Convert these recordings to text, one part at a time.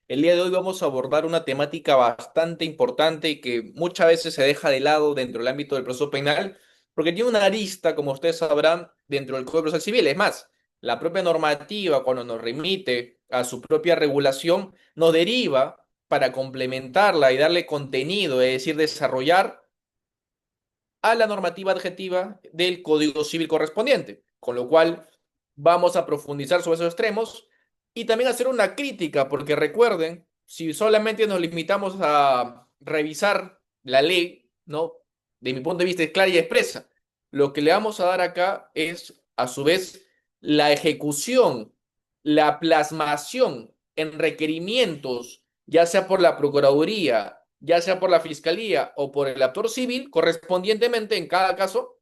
El día de hoy vamos a abordar una temática bastante importante y que muchas veces se deja de lado dentro del ámbito del proceso penal, porque tiene una arista, como ustedes sabrán, dentro del Código Procesal Civil. Es más, la propia normativa, cuando nos remite a su propia regulación, nos deriva para complementarla y darle contenido, es decir, desarrollar a la normativa adjetiva del Código Civil correspondiente, con lo cual vamos a profundizar sobre esos extremos y también hacer una crítica, porque recuerden, si solamente nos limitamos a revisar la ley, ¿no? De mi punto de vista es clara y expresa. Lo que le vamos a dar acá es, a su vez, la ejecución, la plasmación en requerimientos, ya sea por la Procuraduría, ya sea por la Fiscalía o por el actor civil, correspondientemente en cada caso,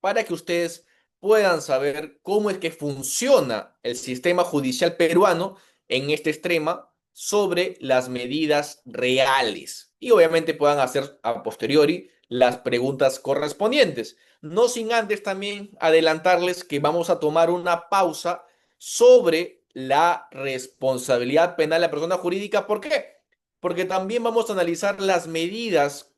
para que ustedes puedan saber cómo es que funciona el sistema judicial peruano en este extrema sobre las medidas reales y obviamente puedan hacer a posteriori las preguntas correspondientes. No sin antes también adelantarles que vamos a tomar una pausa sobre la responsabilidad penal de la persona jurídica. ¿Por qué? Porque también vamos a analizar las medidas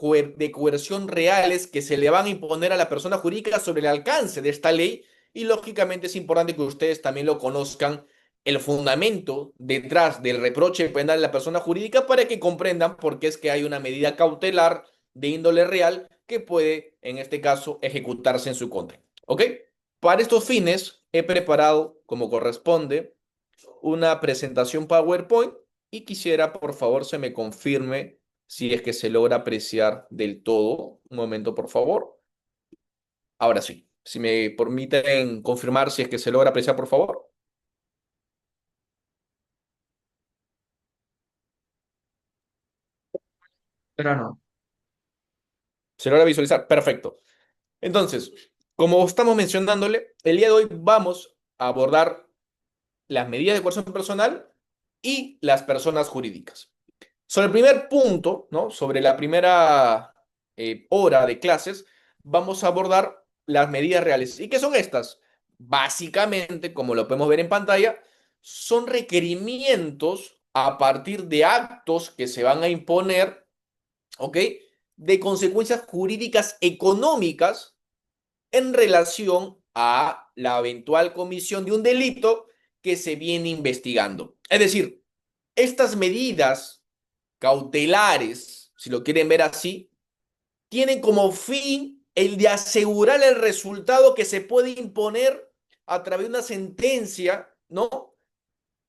de coerción reales que se le van a imponer a la persona jurídica sobre el alcance de esta ley y lógicamente es importante que ustedes también lo conozcan el fundamento detrás del reproche penal de la persona jurídica para que comprendan por qué es que hay una medida cautelar de índole real que puede, en este caso, ejecutarse en su contra. ¿Ok? Para estos fines, he preparado, como corresponde, una presentación PowerPoint y quisiera, por favor, se me confirme si es que se logra apreciar del todo. Un momento, por favor. Ahora sí, si me permiten confirmar si es que se logra apreciar, por favor. Pero no. Se logra visualizar. Perfecto. Entonces, como estamos mencionándole, el día de hoy vamos a abordar las medidas de coerción personal y las personas jurídicas. Sobre el primer punto, ¿no? Sobre la primera hora de clases, vamos a abordar las medidas reales. ¿Y qué son estas? Básicamente, como lo podemos ver en pantalla, son requerimientos a partir de actos que se van a imponer, ¿ok? De consecuencias jurídicas económicas en relación a la eventual comisión de un delito que se viene investigando. Es decir, estas medidas cautelares, si lo quieren ver así, tienen como fin el de asegurar el resultado que se puede imponer a través de una sentencia, ¿no?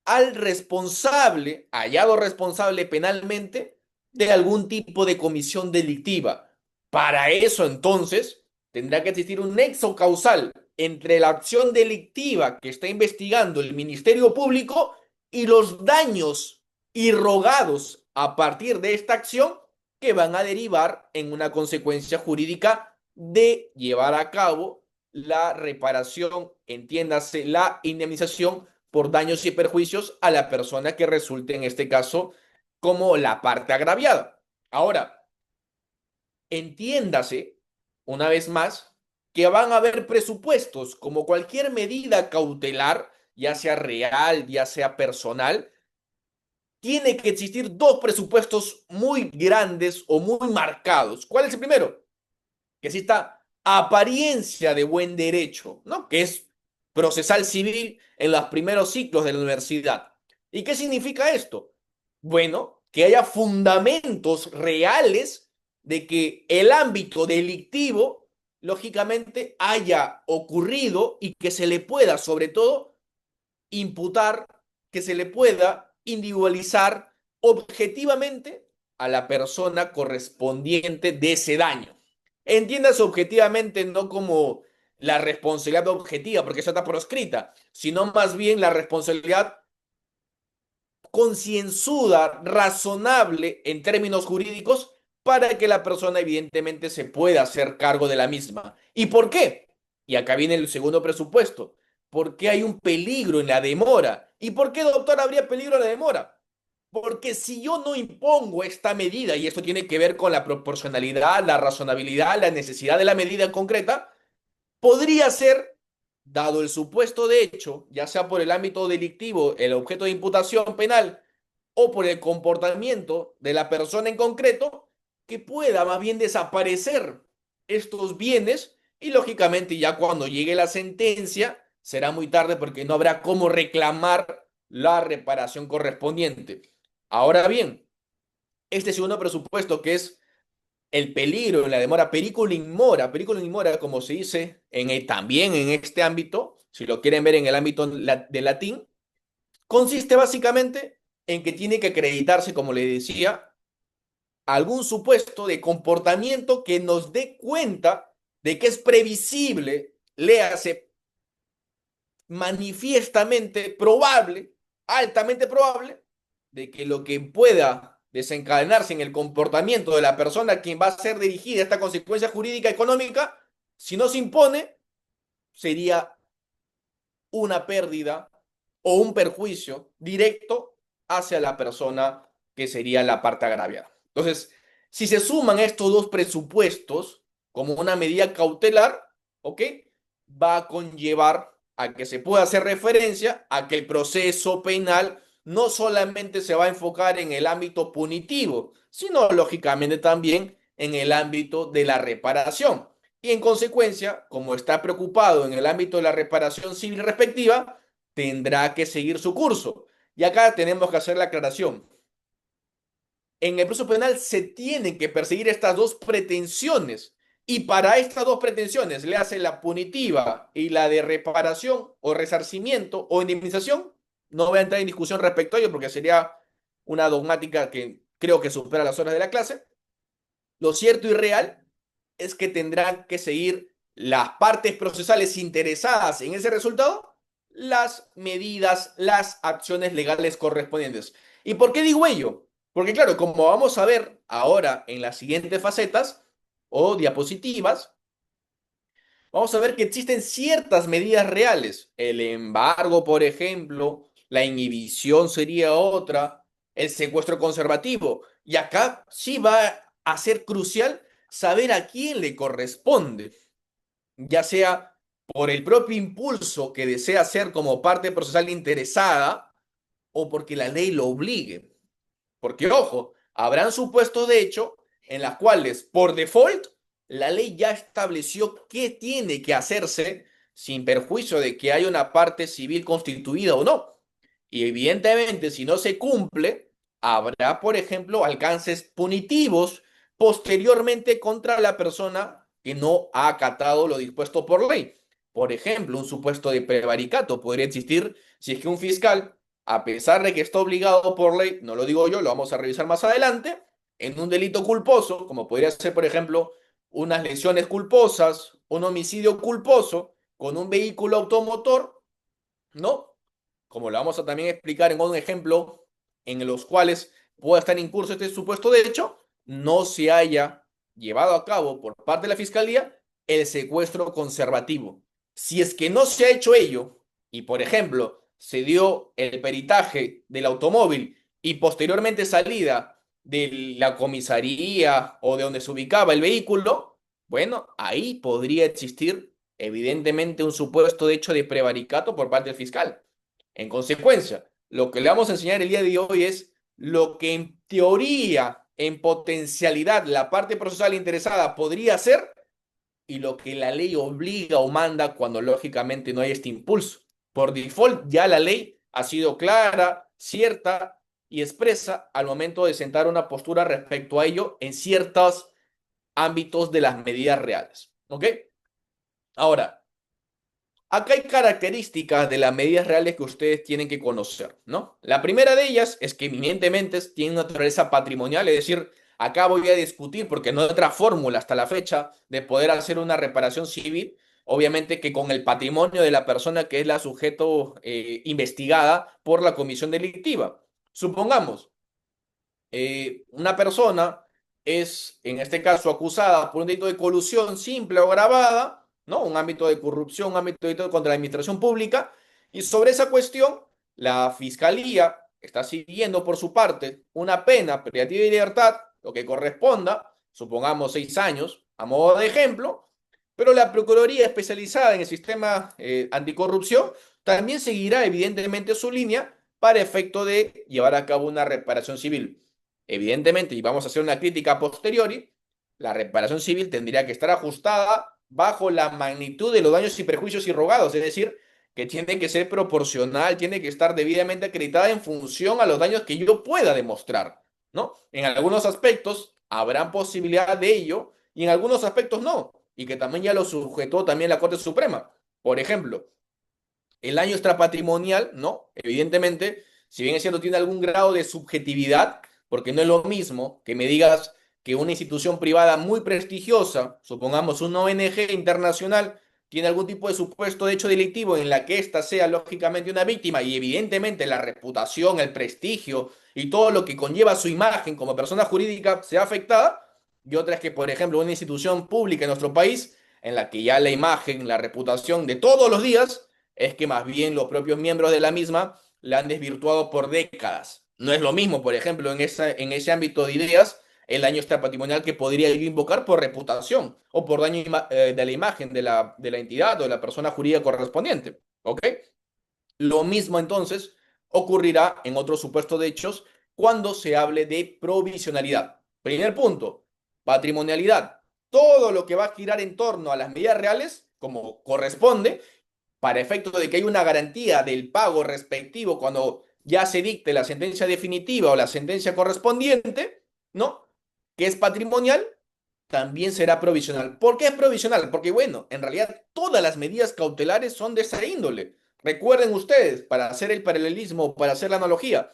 Al responsable, hallado responsable penalmente, de algún tipo de comisión delictiva. Para eso, entonces, tendrá que existir un nexo causal entre la acción delictiva que está investigando el Ministerio Público y los daños irrogados a partir de esta acción que van a derivar en una consecuencia jurídica de llevar a cabo la reparación, entiéndase, la indemnización por daños y perjuicios a la persona que resulte en este caso como la parte agraviada. Ahora, entiéndase, una vez más, que van a haber presupuestos como cualquier medida cautelar, ya sea real, ya sea personal, tiene que existir dos presupuestos muy grandes o muy marcados. ¿Cuál es el primero? Que exista apariencia de buen derecho, ¿no? Que es procesal civil en los primeros ciclos de la universidad. ¿Y qué significa esto? Bueno, que haya fundamentos reales de que el ámbito delictivo, lógicamente, haya ocurrido y que se le pueda, sobre todo, imputar, que se le pueda individualizar objetivamente a la persona correspondiente de ese daño. Entiendas objetivamente no como la responsabilidad objetiva, porque eso está proscrita, sino más bien la responsabilidad concienzuda, razonable en términos jurídicos, para que la persona evidentemente se pueda hacer cargo de la misma. ¿Y por qué? Y acá viene el segundo presupuesto. ¿Por qué hay un peligro en la demora? ¿Y por qué, doctor, habría peligro en la demora? Porque si yo no impongo esta medida, y esto tiene que ver con la proporcionalidad, la razonabilidad, la necesidad de la medida concreta, podría ser, dado el supuesto de hecho, ya sea por el ámbito delictivo, el objeto de imputación penal, o por el comportamiento de la persona en concreto, que pueda más bien desaparecer estos bienes y lógicamente ya cuando llegue la sentencia será muy tarde porque no habrá cómo reclamar la reparación correspondiente. Ahora bien, este segundo presupuesto que es el peligro en la demora, periculum in mora, como se dice también en este ámbito, si lo quieren ver en el ámbito de latín, consiste básicamente en que tiene que acreditarse, como le decía, algún supuesto de comportamiento que nos dé cuenta de que es previsible, léase manifiestamente probable, altamente probable, de que lo que pueda desencadenarse en el comportamiento de la persona a quien va a ser dirigida esta consecuencia jurídica económica, si no se impone, sería una pérdida o un perjuicio directo hacia la persona que sería la parte agraviada. Entonces, si se suman estos dos presupuestos como una medida cautelar, ¿ok? Va a conllevar a que se pueda hacer referencia a que el proceso penal no solamente se va a enfocar en el ámbito punitivo, sino lógicamente también en el ámbito de la reparación. Y en consecuencia, como está preocupado en el ámbito de la reparación civil respectiva, tendrá que seguir su curso. Y acá tenemos que hacer la aclaración. En el proceso penal se tienen que perseguir estas dos pretensiones. Y para estas dos pretensiones, le hace la punitiva y la de reparación o resarcimiento o indemnización. No voy a entrar en discusión respecto a ello porque sería una dogmática que creo que supera las horas de la clase. Lo cierto y real es que tendrán que seguir las partes procesales interesadas en ese resultado las medidas, las acciones legales correspondientes. ¿Y por qué digo ello? Porque claro, como vamos a ver ahora en las siguientes facetas o diapositivas, vamos a ver que existen ciertas medidas reales. El embargo, por ejemplo, la inhibición sería otra, el secuestro conservativo. Y acá sí va a ser crucial saber a quién le corresponde, ya sea por el propio impulso que desea hacer como parte procesal interesada o porque la ley lo obligue. Porque, ojo, habrán supuestos de hecho en las cuales, por default, la ley ya estableció qué tiene que hacerse sin perjuicio de que haya una parte civil constituida o no. Y evidentemente, si no se cumple, habrá, por ejemplo, alcances punitivos posteriormente contra la persona que no ha acatado lo dispuesto por ley. Por ejemplo, un supuesto de prevaricato podría existir si es que un fiscal, a pesar de que está obligado por ley, no lo digo yo, lo vamos a revisar más adelante, en un delito culposo, como podría ser, por ejemplo, unas lesiones culposas, un homicidio culposo con un vehículo automotor, ¿no? Como lo vamos a también explicar en un ejemplo en los cuales pueda estar incurso este supuesto de hecho, no se haya llevado a cabo por parte de la Fiscalía el secuestro conservativo. Si es que no se ha hecho ello y, por ejemplo, se dio el peritaje del automóvil y posteriormente salida de la comisaría o de donde se ubicaba el vehículo, bueno, ahí podría existir evidentemente un supuesto de hecho de prevaricato por parte del fiscal. En consecuencia, lo que le vamos a enseñar el día de hoy es lo que en teoría, en potencialidad, la parte procesal interesada podría hacer y lo que la ley obliga o manda cuando lógicamente no hay este impulso. Por default, ya la ley ha sido clara, cierta y expresa al momento de sentar una postura respecto a ello en ciertos ámbitos de las medidas reales. ¿Ok? Ahora, acá hay características de las medidas reales que ustedes tienen que conocer, ¿no? La primera de ellas es que eminentemente tienen una naturaleza patrimonial, es decir, acá voy a discutir, porque no hay otra fórmula hasta la fecha de poder hacer una reparación civil, obviamente que con el patrimonio de la persona que es la sujeto investigada por la comisión delictiva. Supongamos, una persona es, en este caso, acusada por un delito de colusión simple o agravada, ¿no? Un ámbito de corrupción, un ámbito de delito contra la administración pública, y sobre esa cuestión, la fiscalía está siguiendo por su parte una pena privativa de libertad, lo que corresponda, supongamos 6 años, a modo de ejemplo, pero la Procuraduría especializada en el sistema anticorrupción también seguirá evidentemente su línea para efecto de llevar a cabo una reparación civil. Evidentemente, y vamos a hacer una crítica a posteriori, la reparación civil tendría que estar ajustada bajo la magnitud de los daños y perjuicios irrogados, es decir, que tiene que ser proporcional, tiene que estar debidamente acreditada en función a los daños que yo pueda demostrar, ¿no? En algunos aspectos habrá posibilidad de ello y en algunos aspectos no, y que también ya lo sujetó también la Corte Suprema. Por ejemplo, el daño extrapatrimonial, ¿no? Evidentemente, si bien es cierto, tiene algún grado de subjetividad, porque no es lo mismo que me digas que una institución privada muy prestigiosa, supongamos una ONG internacional, tiene algún tipo de supuesto de hecho delictivo en la que ésta sea lógicamente una víctima y evidentemente la reputación, el prestigio y todo lo que conlleva su imagen como persona jurídica sea afectada, y otra es que, por ejemplo, una institución pública en nuestro país, en la que ya la imagen, la reputación de todos los días es que más bien los propios miembros de la misma la han desvirtuado por décadas. No es lo mismo, por ejemplo, en ese ámbito de ideas, el daño extrapatrimonial que podría yo invocar por reputación o por daño de la imagen de la entidad o de la persona jurídica correspondiente. ¿Ok? Lo mismo entonces ocurrirá en otros supuestos de hechos cuando se hable de provisionalidad. Primer punto, patrimonialidad. Todo lo que va a girar en torno a las medidas reales, como corresponde, para efecto de que haya una garantía del pago respectivo cuando ya se dicte la sentencia definitiva o la sentencia correspondiente, ¿no? Que es patrimonial, también será provisional. ¿Por qué es provisional? Porque, bueno, en realidad todas las medidas cautelares son de esa índole. Recuerden ustedes, para hacer el paralelismo, para hacer la analogía,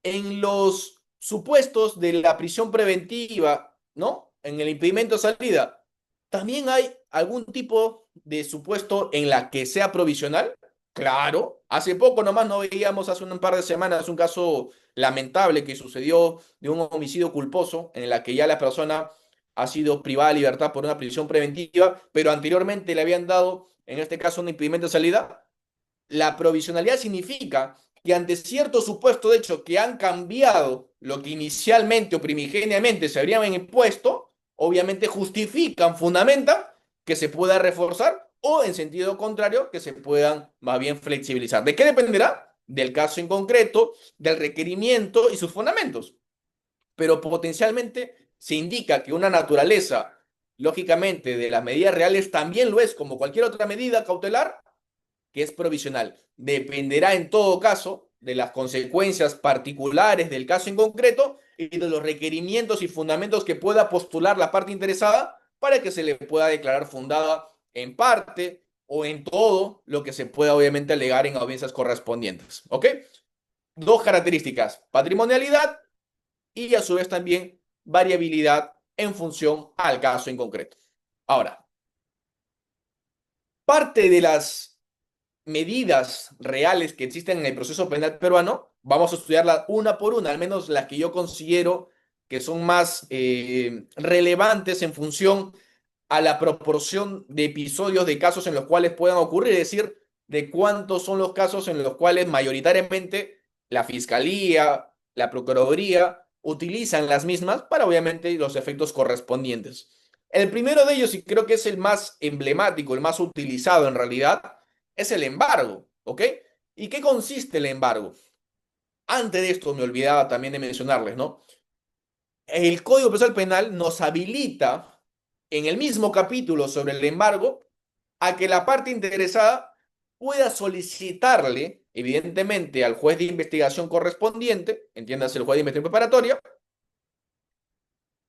en los supuestos de la prisión preventiva, ¿no? En el impedimento de salida, ¿también hay algún tipo de supuesto en la que sea provisional? Claro, hace poco nomás no veíamos, hace un par de semanas, un caso lamentable que sucedió de un homicidio culposo en la que ya la persona ha sido privada de libertad por una prisión preventiva, pero anteriormente le habían dado, en este caso, un impedimento de salida. La provisionalidad significa que ante cierto supuesto de hecho que han cambiado lo que inicialmente o primigeniamente se habrían impuesto, obviamente justifican, fundamentan que se pueda reforzar o en sentido contrario que se puedan más bien flexibilizar. ¿De qué dependerá? Del caso en concreto, del requerimiento y sus fundamentos. Pero potencialmente se indica que una naturaleza, lógicamente, de las medidas reales también lo es como cualquier otra medida cautelar que es provisional. Dependerá en todo caso de las consecuencias particulares del caso en concreto y de los requerimientos y fundamentos que pueda postular la parte interesada para que se le pueda declarar fundada en parte o en todo lo que se pueda obviamente alegar en audiencias correspondientes. ¿Ok? Dos características, patrimonialidad y a su vez también variabilidad en función al caso en concreto. Ahora, parte de las medidas reales que existen en el proceso penal peruano, vamos a estudiarlas una por una, al menos las que yo considero que son más relevantes en función a la proporción de episodios de casos en los cuales puedan ocurrir, es decir, de cuántos son los casos en los cuales mayoritariamente la Fiscalía, la Procuraduría utilizan las mismas para obviamente los efectos correspondientes. El primero de ellos, y creo que es el más emblemático, el más utilizado en realidad, es el embargo, ¿ok? ¿Y qué consiste el embargo? Antes de esto me olvidaba también de mencionarles, ¿no? El Código Procesal Penal nos habilita en el mismo capítulo sobre el embargo a que la parte interesada pueda solicitarle, evidentemente, al juez de investigación correspondiente, entiéndase el juez de investigación preparatoria,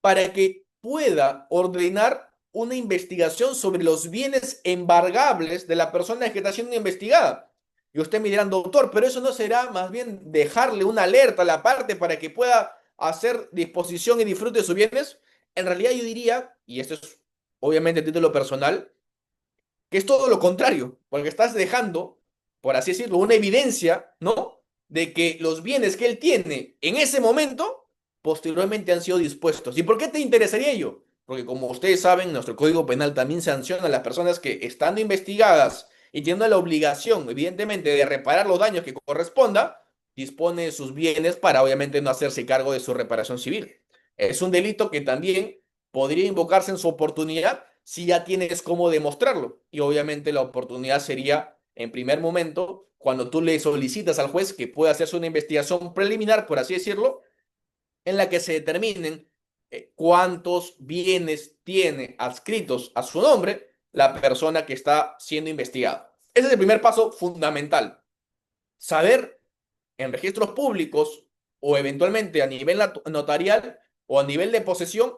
para que pueda ordenar una investigación sobre los bienes embargables de la persona que está siendo investigada. Y usted me dirán, doctor, pero eso no será más bien dejarle una alerta a la parte para que pueda hacer disposición y disfrute de sus bienes. En realidad yo diría, y esto es obviamente a título personal, que es todo lo contrario, porque estás dejando, por así decirlo, una evidencia, ¿no? De que los bienes que él tiene en ese momento, posteriormente han sido dispuestos. ¿Y por qué te interesaría ello? Porque como ustedes saben, nuestro Código Penal también sanciona a las personas que, estando investigadas y teniendo la obligación, evidentemente, de reparar los daños que corresponda, dispone de sus bienes para, obviamente, no hacerse cargo de su reparación civil. Es un delito que también podría invocarse en su oportunidad si ya tienes cómo demostrarlo. Y obviamente la oportunidad sería en primer momento, cuando tú le solicitas al juez que pueda hacerse una investigación preliminar, por así decirlo, en la que se determinen cuántos bienes tiene adscritos a su nombre la persona que está siendo investigada. Ese es el primer paso fundamental. Saber en registros públicos o eventualmente a nivel notarial o a nivel de posesión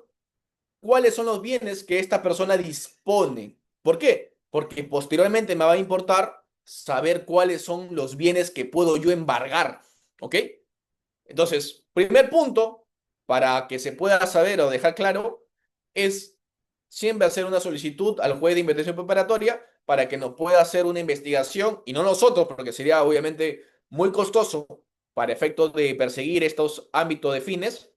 cuáles son los bienes que esta persona dispone. ¿Por qué? Porque posteriormente me va a importar saber cuáles son los bienes que puedo yo embargar. ¿Ok? Entonces, primer punto, para que se pueda saber o dejar claro, es siempre hacer una solicitud al juez de investigación preparatoria para que nos pueda hacer una investigación, y no nosotros, porque sería obviamente muy costoso para efectos de perseguir estos ámbitos de fines,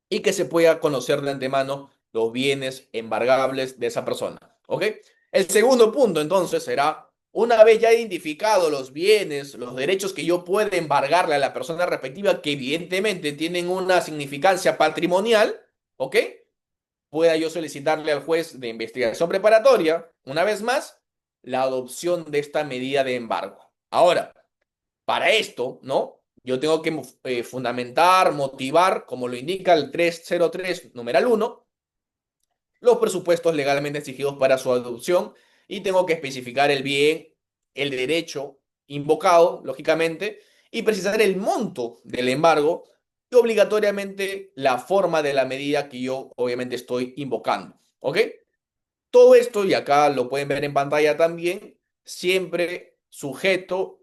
y que se pueda conocer de antemano los bienes embargables de esa persona. ¿Ok? El segundo punto, entonces, será, una vez ya identificado los bienes, los derechos que yo pueda embargarle a la persona respectiva, que evidentemente tienen una significancia patrimonial, ¿ok? Pueda yo solicitarle al juez de investigación preparatoria, una vez más, la adopción de esta medida de embargo. Ahora, para esto, ¿no? Yo tengo que fundamentar, motivar, como lo indica el 303, numeral 1, los presupuestos legalmente exigidos para su adopción, y tengo que especificar el bien, el derecho invocado, lógicamente, y precisar el monto del embargo y obligatoriamente la forma de la medida que yo obviamente estoy invocando. ¿Ok? Todo esto, y acá lo pueden ver en pantalla también, siempre sujeto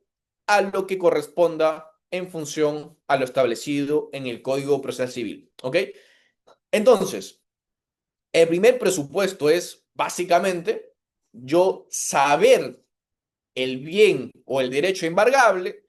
a lo que corresponda en función a lo establecido en el Código Procesal Civil. ¿Ok? Entonces, el primer presupuesto es básicamente yo saber el bien o el derecho embargable,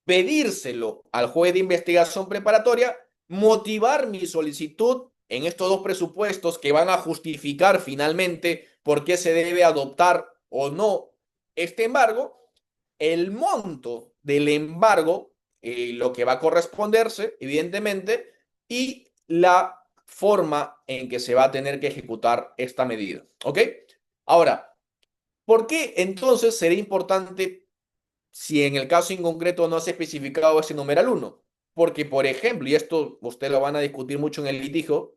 pedírselo al juez de investigación preparatoria, motivar mi solicitud en estos dos presupuestos que van a justificar finalmente por qué se debe adoptar o no este embargo, el monto del embargo, lo que va a corresponderse, evidentemente, y la forma en que se va a tener que ejecutar esta medida. ¿Ok? Ahora, ¿por qué entonces sería importante si en el caso en concreto no se ha especificado ese numeral 1? Porque, por ejemplo, y esto ustedes lo van a discutir mucho en el litigio,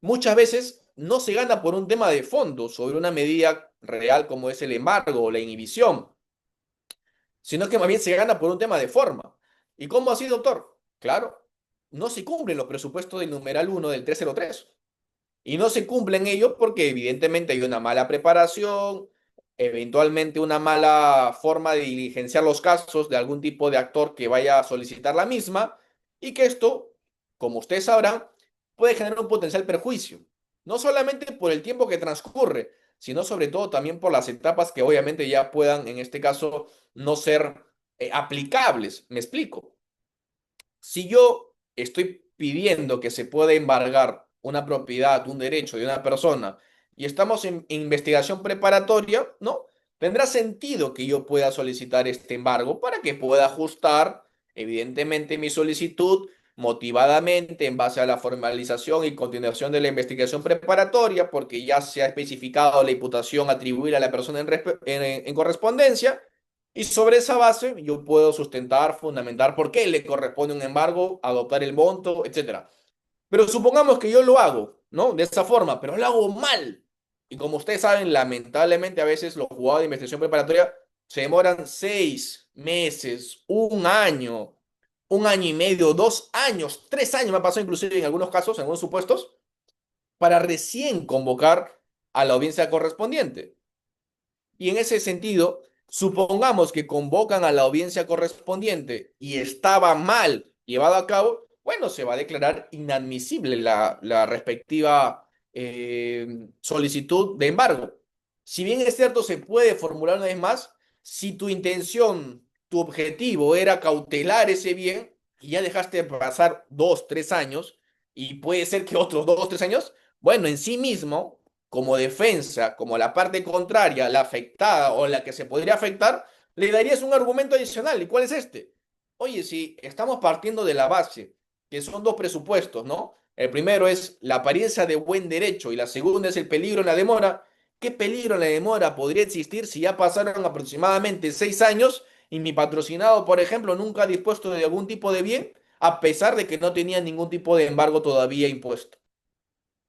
muchas veces no se gana por un tema de fondo sobre una medida real como es el embargo o la inhibición, sino que más bien se gana por un tema de forma. ¿Y cómo así, doctor? Claro, no se cumplen los presupuestos del numeral 1 del 303. Y no se cumplen ellos porque evidentemente hay una mala preparación, eventualmente una mala forma de diligenciar los casos de algún tipo de actor que vaya a solicitar la misma, y que esto, como ustedes sabrán, puede generar un potencial perjuicio, no solamente por el tiempo que transcurre, sino sobre todo también por las etapas que obviamente ya puedan, en este caso, no ser aplicables. Me explico. Si yo estoy pidiendo que se pueda embargar una propiedad, un derecho de una persona, y estamos en investigación preparatoria, ¿no? Tendrá sentido que yo pueda solicitar este embargo para que pueda ajustar, evidentemente, mi solicitud motivadamente en base a la formalización y continuación de la investigación preparatoria, porque ya se ha especificado la imputación atribuida a la persona en correspondencia, y sobre esa base yo puedo sustentar, fundamentar por qué le corresponde un embargo, adoptar el monto, etcétera. Pero supongamos que yo lo hago, ¿no? De esa forma, pero lo hago mal. Y como ustedes saben, lamentablemente a veces los juzgados de investigación preparatoria se demoran 6 meses, un año y medio, 2 años, 3 años, me ha pasado inclusive en algunos casos, en algunos supuestos, para recién convocar a la audiencia correspondiente. Y en ese sentido, supongamos que convocan a la audiencia correspondiente y estaba mal llevado a cabo, bueno, se va a declarar inadmisible la respectiva solicitud de embargo. Si bien es cierto, se puede formular una vez más, si tu intención, tu objetivo era cautelar ese bien y ya dejaste pasar 2, 3 años, y puede ser que otros 2, 3 años, bueno, en sí mismo como defensa, como la parte contraria, la afectada o la que se podría afectar, le darías un argumento adicional. ¿Y cuál es este? Oye, si estamos partiendo de la base, que son dos presupuestos, ¿no? El primero es la apariencia de buen derecho y la segunda es el peligro en la demora. ¿Qué peligro en la demora podría existir si ya pasaron aproximadamente 6 años y mi patrocinado, por ejemplo, nunca ha dispuesto de algún tipo de bien, a pesar de que no tenía ningún tipo de embargo todavía impuesto?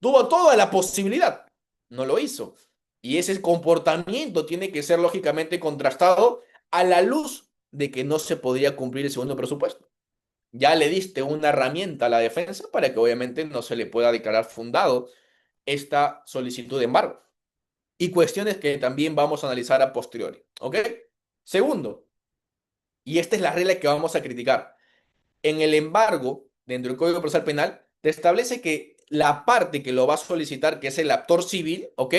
Tuvo toda la posibilidad, no lo hizo. Y ese comportamiento tiene que ser lógicamente contrastado a la luz de que no se podría cumplir el segundo presupuesto. Ya le diste una herramienta a la defensa para que obviamente no se le pueda declarar fundado esta solicitud de embargo. Y cuestiones que también vamos a analizar a posteriori. ¿Ok? Segundo, y esta es la regla que vamos a criticar. En el embargo, dentro del Código Procesal Penal, te establece que la parte que lo va a solicitar, que es el actor civil, ¿ok?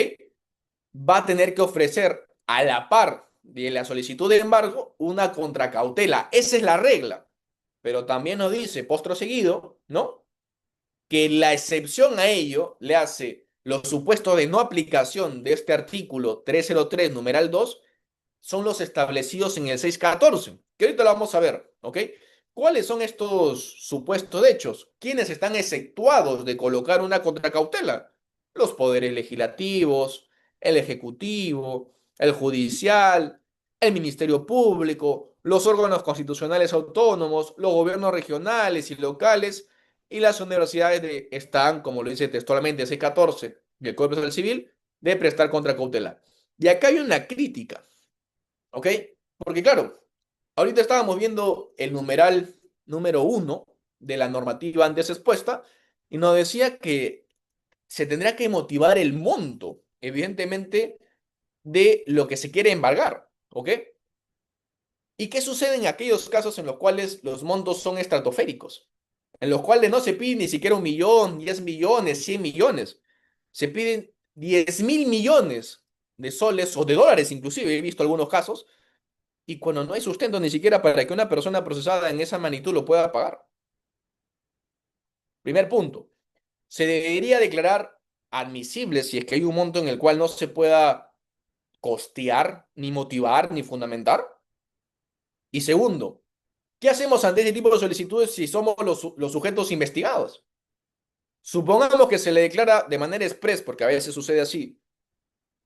Va a tener que ofrecer a la par de la solicitud de embargo una contracautela. Esa es la regla. Pero también nos dice, postro seguido, ¿no? Que la excepción a ello le hace los supuestos de no aplicación de este artículo 303, numeral 2, son los establecidos en el 614, que ahorita lo vamos a ver, ¿ok? ¿Cuáles son estos supuestos hechos? ¿Quiénes están exceptuados de colocar una contracautela? Los poderes legislativos, el ejecutivo, el judicial, el Ministerio Público, los órganos constitucionales autónomos, los gobiernos regionales y locales y las universidades están, como lo dice textualmente 614 del Código Procesal Civil, de prestar contracautela. Y acá hay una crítica. ¿Ok? Porque claro, ahorita estábamos viendo el numeral número 1 de la normativa antes expuesta y nos decía que se tendrá que motivar el monto, evidentemente, de lo que se quiere embargar. ¿Ok? ¿Y qué sucede en aquellos casos en los cuales los montos son estratosféricos? En los cuales no se pide ni siquiera 1 millón, 10 millones, 100 millones. Se piden 10.000 millones de soles o de dólares, inclusive he visto algunos casos, y cuando no hay sustento ni siquiera para que una persona procesada en esa magnitud lo pueda pagar. Primer punto, se debería declarar admisible si es que hay un monto en el cual no se pueda costear, ni motivar, ni fundamentar. Y segundo, ¿qué hacemos ante este tipo de solicitudes si somos los sujetos investigados? Supongamos que se le declara de manera express, porque a veces sucede así,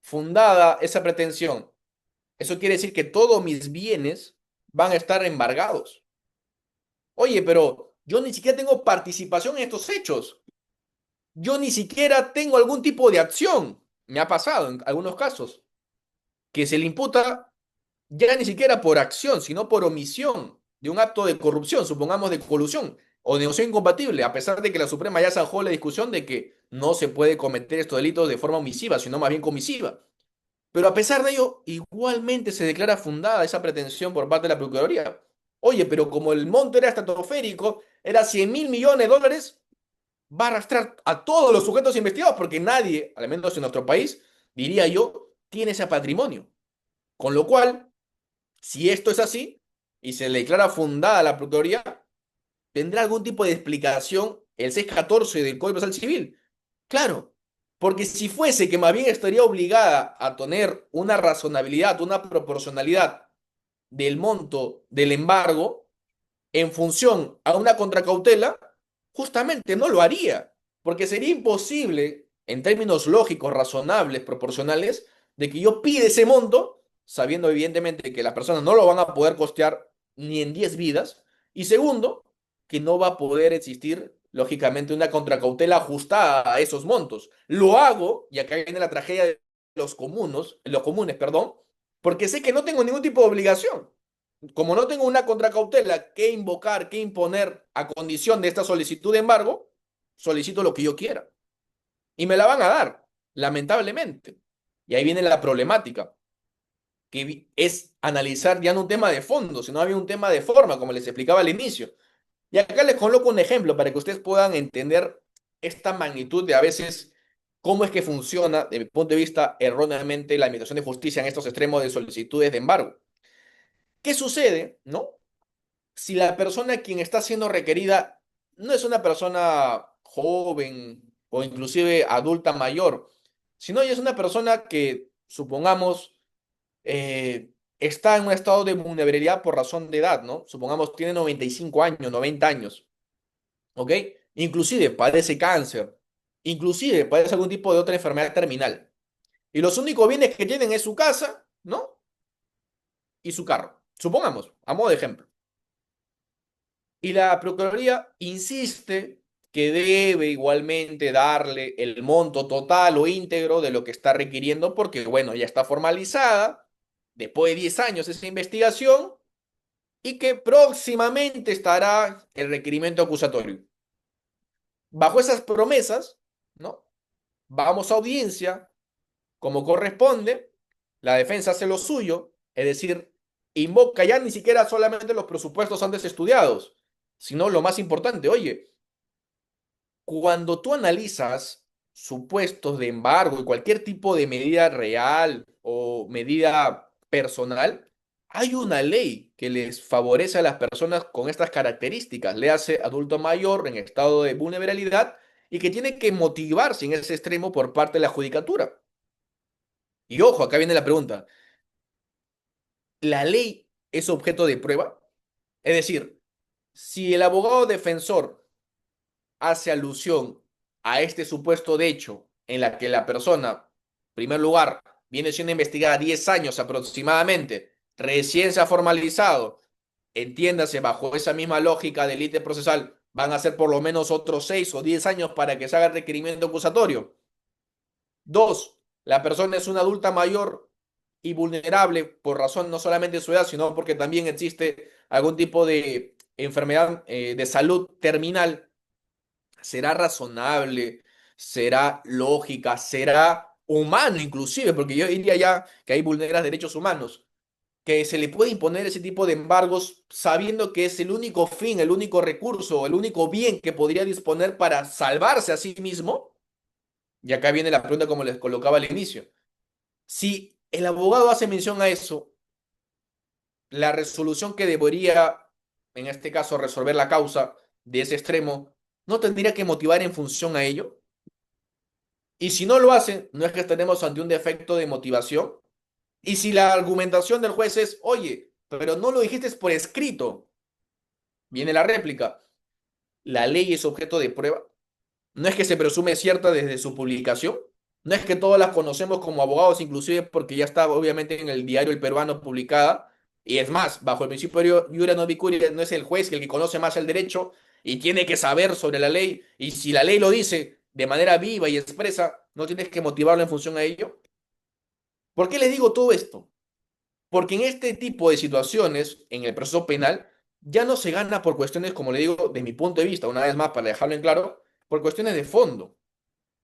fundada esa pretensión. Eso quiere decir que todos mis bienes van a estar embargados. Oye, pero yo ni siquiera tengo participación en estos hechos. Yo ni siquiera tengo algún tipo de acción. Me ha pasado en algunos casos que se le imputa ya ni siquiera por acción, sino por omisión de un acto de corrupción, supongamos de colusión o negociación incompatible, a pesar de que la Suprema ya zanjó la discusión de que no se puede cometer estos delitos de forma omisiva, sino más bien comisiva. Pero a pesar de ello, igualmente se declara fundada esa pretensión por parte de la Procuraduría. Oye, pero como el monto era estratosférico, era 100.000 millones de dólares, va a arrastrar a todos los sujetos investigados, porque nadie, al menos en nuestro país, diría yo, tiene ese patrimonio. Con lo cual, si esto es así y se le declara fundada la Procuraduría, ¿tendrá algún tipo de explicación el 614 del Código Procesal Civil? Claro, porque si fuese que más bien estaría obligada a tener una razonabilidad, una proporcionalidad del monto del embargo en función a una contracautela, justamente no lo haría, porque sería imposible, en términos lógicos, razonables, proporcionales, de que yo pida ese monto, sabiendo evidentemente que las personas no lo van a poder costear ni en 10 vidas, y segundo, que no va a poder existir, lógicamente, una contracautela ajustada a esos montos. Lo hago, y acá viene la tragedia de los comunes, perdón, porque sé que no tengo ningún tipo de obligación. Como no tengo una contracautela que invocar, que imponer a condición de esta solicitud de embargo, solicito lo que yo quiera. Y me la van a dar, lamentablemente. Y ahí viene la problemática, que es analizar ya no un tema de fondo, sino había un tema de forma, como les explicaba al inicio. Y acá les coloco un ejemplo para que ustedes puedan entender esta magnitud de a veces cómo es que funciona, desde mi punto de vista, erróneamente la Administración de Justicia en estos extremos de solicitudes de embargo. ¿Qué sucede, no? Si la persona quien está siendo requerida no es una persona joven o inclusive adulta mayor, sino ya es una persona que, supongamos, está en un estado de vulnerabilidad por razón de edad, ¿no? Supongamos tiene 95 años, 90 años, ¿ok? Inclusive padece cáncer, inclusive padece algún tipo de otra enfermedad terminal. Y los únicos bienes que tienen es su casa, ¿no? Y su carro. Supongamos, a modo de ejemplo. Y la Procuraduría insiste que debe igualmente darle el monto total o íntegro de lo que está requiriendo porque, bueno, ya está formalizada después de 10 años esa investigación y que próximamente estará el requerimiento acusatorio. Bajo esas promesas, ¿no? Vamos a audiencia, como corresponde, la defensa hace lo suyo, es decir, invoca ya ni siquiera solamente los presupuestos antes estudiados, sino lo más importante, oye, cuando tú analizas supuestos de embargo y cualquier tipo de medida real o medida personal, hay una ley que les favorece a las personas con estas características, le hace adulto mayor en estado de vulnerabilidad y que tiene que motivarse en ese extremo por parte de la judicatura. Y ojo, acá viene la pregunta, ¿la ley es objeto de prueba? Es decir, si el abogado defensor hace alusión a este supuesto de hecho en la que la persona, en primer lugar, viene siendo investigada 10 años aproximadamente, recién se ha formalizado, entiéndase, bajo esa misma lógica de lite procesal, van a ser por lo menos otros 6 o 10 años para que se haga el requerimiento acusatorio. Dos, la persona es una adulta mayor y vulnerable por razón no solamente de su edad, sino porque también existe algún tipo de enfermedad de salud terminal. ¿Será razonable? ¿Será lógica? ¿Será humano inclusive? Porque yo diría ya que hay vulneras derechos humanos, que se le puede imponer ese tipo de embargos sabiendo que es el único fin, el único recurso, el único bien que podría disponer para salvarse a sí mismo. Y acá viene la pregunta como les colocaba al inicio. Si el abogado hace mención a eso, la resolución que debería, en este caso, resolver la causa de ese extremo, ¿no tendría que motivar en función a ello? Y si no lo hacen, no es que estaremos ante un defecto de motivación. Y si la argumentación del juez es, oye, pero no lo dijiste por escrito, viene la réplica. La ley es objeto de prueba. No es que se presume cierta desde su publicación. No es que todas las conocemos como abogados, inclusive porque ya está obviamente en el diario El Peruano publicada. Y es más, bajo el principio de iure non vicuriae, no es el juez el que conoce más el derecho y tiene que saber sobre la ley. Y si la ley lo dice de manera viva y expresa, no tienes que motivarlo en función a ello. ¿Por qué les digo todo esto? Porque en este tipo de situaciones, en el proceso penal, ya no se gana por cuestiones, como le digo, de mi punto de vista, una vez más, para dejarlo en claro, por cuestiones de fondo.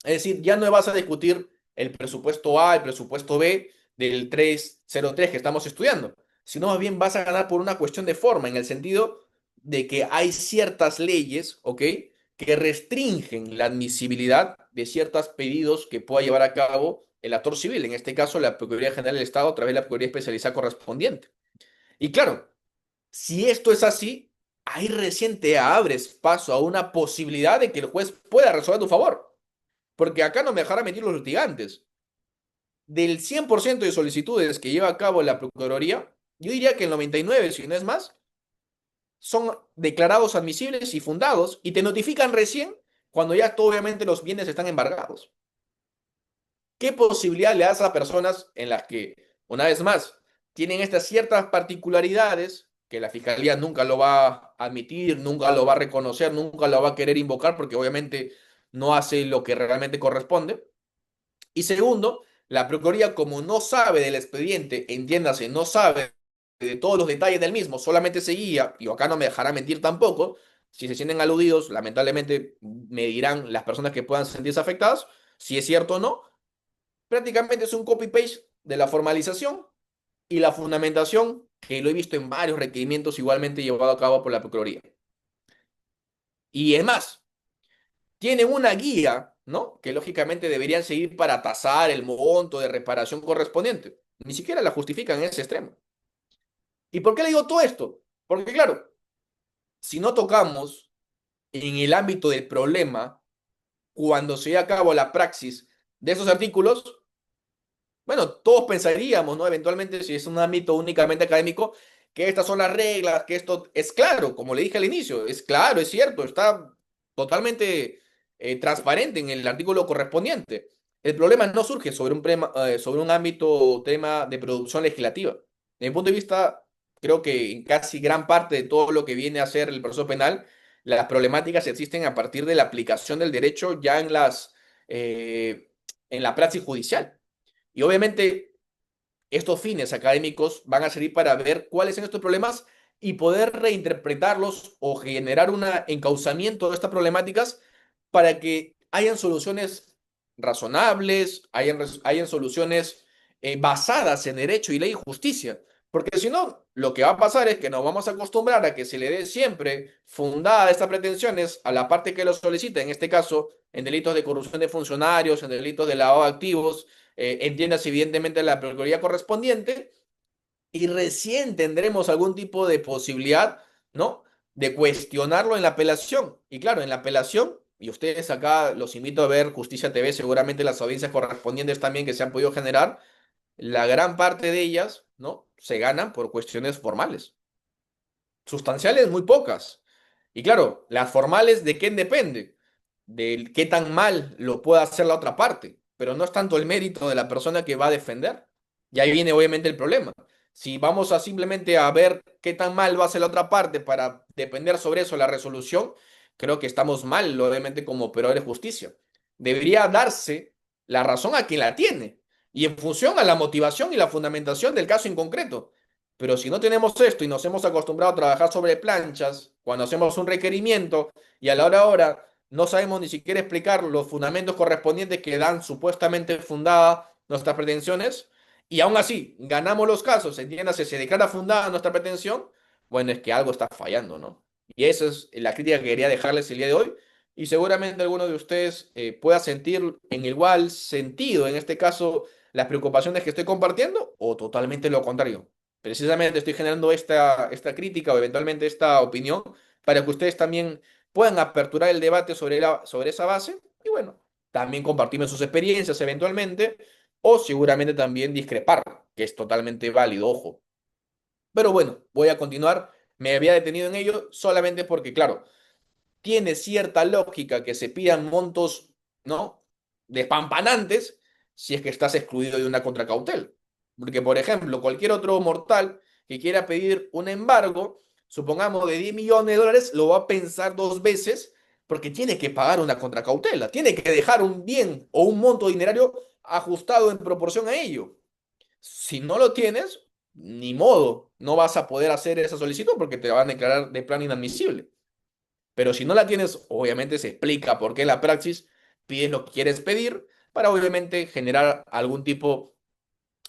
Es decir, ya no vas a discutir el presupuesto A, el presupuesto B del 303 que estamos estudiando, sino más bien vas a ganar por una cuestión de forma, en el sentido de que hay ciertas leyes, ¿ok?, que restringen la admisibilidad de ciertos pedidos que pueda llevar a cabo el actor civil, en este caso la Procuraduría General del Estado a través de la Procuraduría Especializada correspondiente. Y claro, si esto es así, ahí recién te abres paso a una posibilidad de que el juez pueda resolver a tu favor. Porque acá no me dejará mentir los litigantes. Del 100% de solicitudes que lleva a cabo la Procuraduría, yo diría que el 99, si no es más, son declarados admisibles y fundados y te notifican recién cuando ya obviamente los bienes están embargados. ¿Qué posibilidad le das a personas en las que, una vez más, tienen estas ciertas particularidades que la fiscalía nunca lo va a admitir, nunca lo va a reconocer, nunca lo va a querer invocar porque obviamente no hace lo que realmente corresponde? Y segundo, la Procuraduría, como no sabe del expediente, entiéndase, no sabe de todos los detalles del mismo, solamente se guía, y acá no me dejará mentir tampoco, si se sienten aludidos, lamentablemente me dirán las personas que puedan sentirse afectadas, si es cierto o no, prácticamente es un copy-paste de la formalización y la fundamentación, que lo he visto en varios requerimientos igualmente llevado a cabo por la Procuraduría. Y es más, tienen una guía, ¿no? Que lógicamente deberían seguir para tasar el monto de reparación correspondiente. Ni siquiera la justifican en ese extremo. ¿Y por qué le digo todo esto? Porque claro, si no tocamos en el ámbito del problema, cuando se lleva a cabo la praxis de esos artículos, bueno, todos pensaríamos, ¿no? Eventualmente, si es un ámbito únicamente académico, que estas son las reglas, que esto es claro, como le dije al inicio, es claro, es cierto, está totalmente transparente en el artículo correspondiente. el problema no surge sobre un ámbito o tema de producción legislativa. Desde mi punto de vista, creo que en casi gran parte de todo lo que viene a ser el proceso penal, las problemáticas existen a partir de la aplicación del derecho ya en la praxis judicial. Y obviamente estos fines académicos van a servir para ver cuáles son estos problemas y poder reinterpretarlos o generar un encauzamiento de estas problemáticas para que hayan soluciones razonables, hayan soluciones basadas en derecho y ley y justicia. Porque si no, lo que va a pasar es que nos vamos a acostumbrar a que se le dé siempre fundada estas pretensiones a la parte que lo solicita, en este caso, en delitos de corrupción de funcionarios, en delitos de lavado de activos, entiendas evidentemente la procuraduría correspondiente, y recién tendremos algún tipo de posibilidad, ¿no? De cuestionarlo en la apelación. Y claro, en la apelación, y ustedes acá los invito a ver Justicia TV, seguramente las audiencias correspondientes también que se han podido generar, la gran parte de ellas, ¿no? Se ganan por cuestiones formales. Sustanciales, muy pocas. Y claro, las formales, ¿de quién depende? De qué tan mal lo pueda hacer la otra parte, pero no es tanto el mérito de la persona que va a defender. Y ahí viene obviamente el problema. Si vamos a simplemente a ver qué tan mal va a hacer la otra parte para depender sobre eso la resolución, creo que estamos mal, obviamente, como operadores de justicia. Debería darse la razón a quien la tiene y en función a la motivación y la fundamentación del caso en concreto. Pero si no tenemos esto y nos hemos acostumbrado a trabajar sobre planchas, cuando hacemos un requerimiento y a la hora no sabemos ni siquiera explicar los fundamentos correspondientes que dan supuestamente fundadas nuestras pretensiones, y aún así ganamos los casos, entiéndase, se declara fundada nuestra pretensión, bueno, es que algo está fallando, ¿no? Y esa es la crítica que quería dejarles el día de hoy, y seguramente alguno de ustedes pueda sentir en igual sentido, en este caso, las preocupaciones que estoy compartiendo, o totalmente lo contrario. Precisamente estoy generando esta crítica o eventualmente esta opinión para que ustedes también puedan aperturar el debate sobre esa base y bueno, también compartirme sus experiencias eventualmente o seguramente también discrepar, que es totalmente válido, ojo. Pero bueno, voy a continuar. Me había detenido en ello solamente porque, claro, tiene cierta lógica que se pidan montos, ¿no? Despampanantes si es que estás excluido de una contracautel. Porque, por ejemplo, cualquier otro mortal que quiera pedir un embargo, supongamos de 10 millones de dólares, lo va a pensar dos veces porque tiene que pagar una contracautela, tiene que dejar un bien o un monto dinerario ajustado en proporción a ello. Si no lo tienes, ni modo, no vas a poder hacer esa solicitud porque te van a declarar de plano inadmisible. Pero si no la tienes, obviamente se explica por qué la praxis pides lo que quieres pedir para obviamente generar algún tipo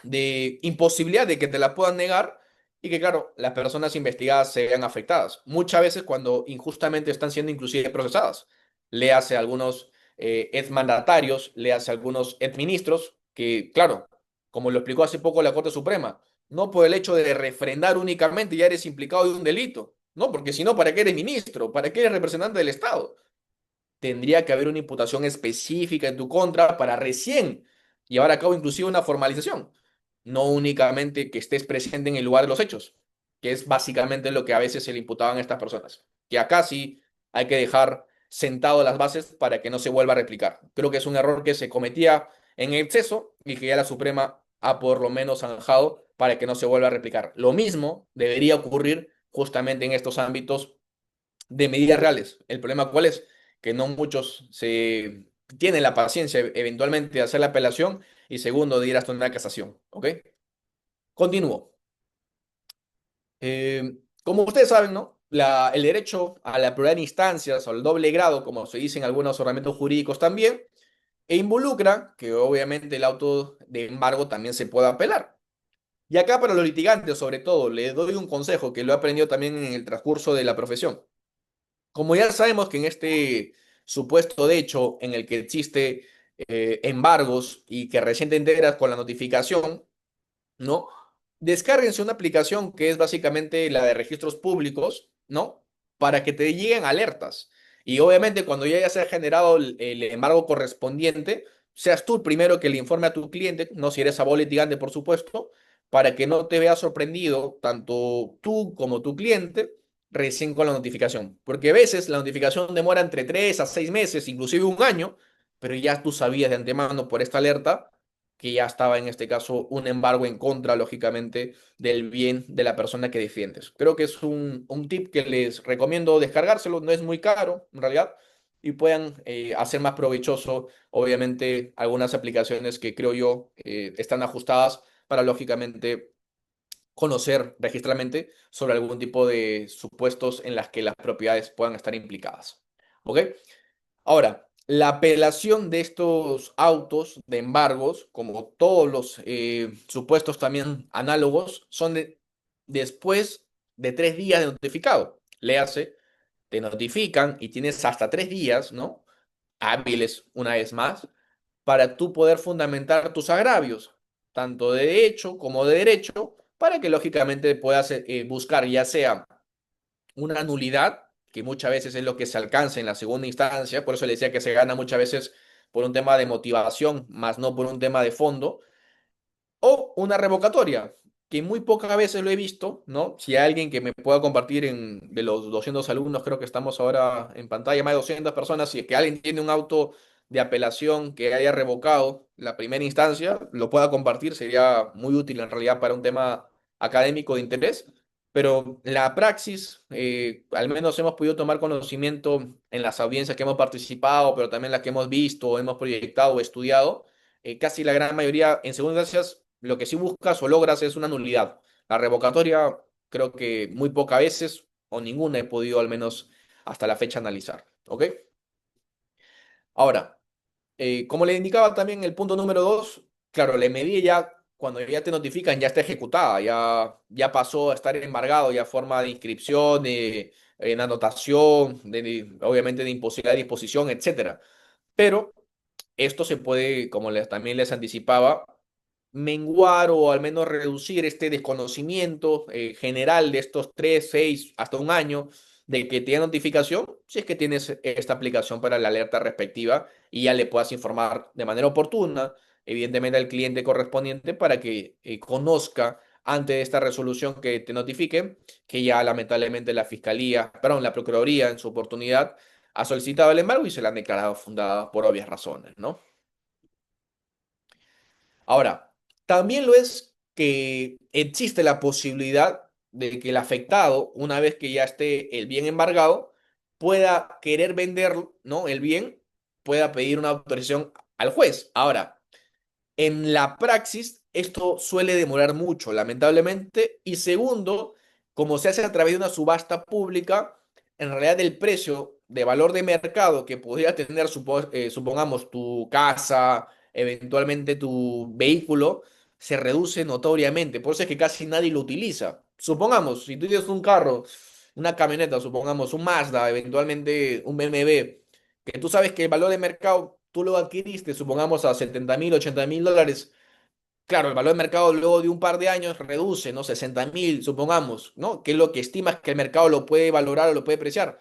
de imposibilidad de que te la puedan negar y que, claro, las personas investigadas se vean afectadas. Muchas veces cuando injustamente están siendo inclusive procesadas. Le hace a algunos exmandatarios, le hace a algunos exministros que, claro, como lo explicó hace poco la Corte Suprema, no por el hecho de refrendar únicamente ya eres implicado de un delito. No, porque si no, ¿para qué eres ministro? ¿Para qué eres representante del Estado? Tendría que haber una imputación específica en tu contra para recién llevar a cabo inclusive una formalización, no únicamente que estés presente en el lugar de los hechos, que es básicamente lo que a veces se le imputaban a estas personas, que acá sí hay que dejar sentado las bases para que no se vuelva a replicar. Creo que es un error que se cometía en exceso y que ya la Suprema ha por lo menos zanjado para que no se vuelva a replicar. Lo mismo debería ocurrir justamente en estos ámbitos de medidas reales. El problema cuál es, que no muchos se tienen la paciencia eventualmente de hacer la apelación y segundo, de ir hasta una casación. ¿Ok? Continúo. Como ustedes saben, ¿no? El derecho a la pluralidad de instancias o al doble grado, como se dice en algunos ordenamientos jurídicos también, e involucra que obviamente el auto de embargo también se pueda apelar. Y acá para los litigantes, sobre todo, les doy un consejo que lo he aprendido también en el transcurso de la profesión. Como ya sabemos que en este supuesto de hecho en el que existe embargos y que recién te enteras con la notificación, ¿no? Descárguense una aplicación que es básicamente la de registros públicos, ¿no? Para que te lleguen alertas. Y obviamente cuando ya se ha generado el embargo correspondiente, seas tú el primero que le informe a tu cliente, no si eres abogado litigante, por supuesto, para que no te veas sorprendido, tanto tú como tu cliente, recién con la notificación. Porque a veces la notificación demora entre 3 a 6 meses, inclusive un año, pero ya tú sabías de antemano por esta alerta que ya estaba en este caso un embargo en contra, lógicamente, del bien de la persona que defiendes. Creo que es un tip que les recomiendo descargárselo, no es muy caro en realidad, y puedan hacer más provechoso, obviamente, algunas aplicaciones que creo yo están ajustadas para, lógicamente, conocer registralmente sobre algún tipo de supuestos en las que las propiedades puedan estar implicadas. ¿Ok? Ahora, la apelación de estos autos de embargos, como todos los supuestos también análogos, son después de 3 días de notificado. Léase, te notifican y tienes hasta 3 días, ¿no? Hábiles, una vez más, para tú poder fundamentar tus agravios, tanto de hecho como de derecho, para que lógicamente puedas buscar ya sea una nulidad, que muchas veces es lo que se alcanza en la segunda instancia, por eso le decía que se gana muchas veces por un tema de motivación, más no por un tema de fondo, o una revocatoria, que muy pocas veces lo he visto, ¿no? Si hay alguien que me pueda compartir de los 200 alumnos, creo que estamos ahora en pantalla, más de 200 personas, si es que alguien tiene un auto de apelación que haya revocado la primera instancia, lo pueda compartir, sería muy útil en realidad para un tema académico de interés. Pero la praxis, al menos hemos podido tomar conocimiento en las audiencias que hemos participado, pero también las que hemos visto, hemos proyectado o estudiado, casi la gran mayoría, en segunda instancia, lo que sí buscas o logras es una nulidad. La revocatoria, creo que muy pocas veces o ninguna he podido al menos hasta la fecha analizar. ¿Ok? Ahora, como le indicaba también el punto número dos, claro, la medida ya, cuando ya te notifican, ya está ejecutada, ya pasó a estar embargado, ya forma de inscripción, en anotación, obviamente de imposibilidad de disposición, etcétera. Pero esto se puede, como también les anticipaba, menguar o al menos reducir este desconocimiento general de estos 3, 6, hasta un año de que tiene notificación, si es que tienes esta aplicación para la alerta respectiva y ya le puedas informar de manera oportuna, evidentemente al cliente correspondiente para que conozca antes de esta resolución que te notifique, que ya lamentablemente la Fiscalía, perdón, la Procuraduría en su oportunidad ha solicitado el embargo y se la han declarado fundada por obvias razones, ¿no? Ahora, también lo es que existe la posibilidad de que el afectado, una vez que ya esté el bien embargado, pueda querer vender, ¿no? El bien, pueda pedir una autorización al juez. Ahora, en la praxis, esto suele demorar mucho, lamentablemente. Y segundo, como se hace a través de una subasta pública, en realidad el precio de valor de mercado que podría tener, supongamos, tu casa, eventualmente tu vehículo, se reduce notoriamente. Por eso es que casi nadie lo utiliza. Supongamos, si tú tienes un carro, una camioneta, supongamos un Mazda, eventualmente un BMW, que tú sabes que el valor de mercado tú lo adquiriste, supongamos a 70.000, 80.000 dólares. Claro, el valor de mercado luego de un par de años reduce, ¿no? 60.000, supongamos, ¿no? Que es lo que estimas que el mercado lo puede valorar o lo puede apreciar.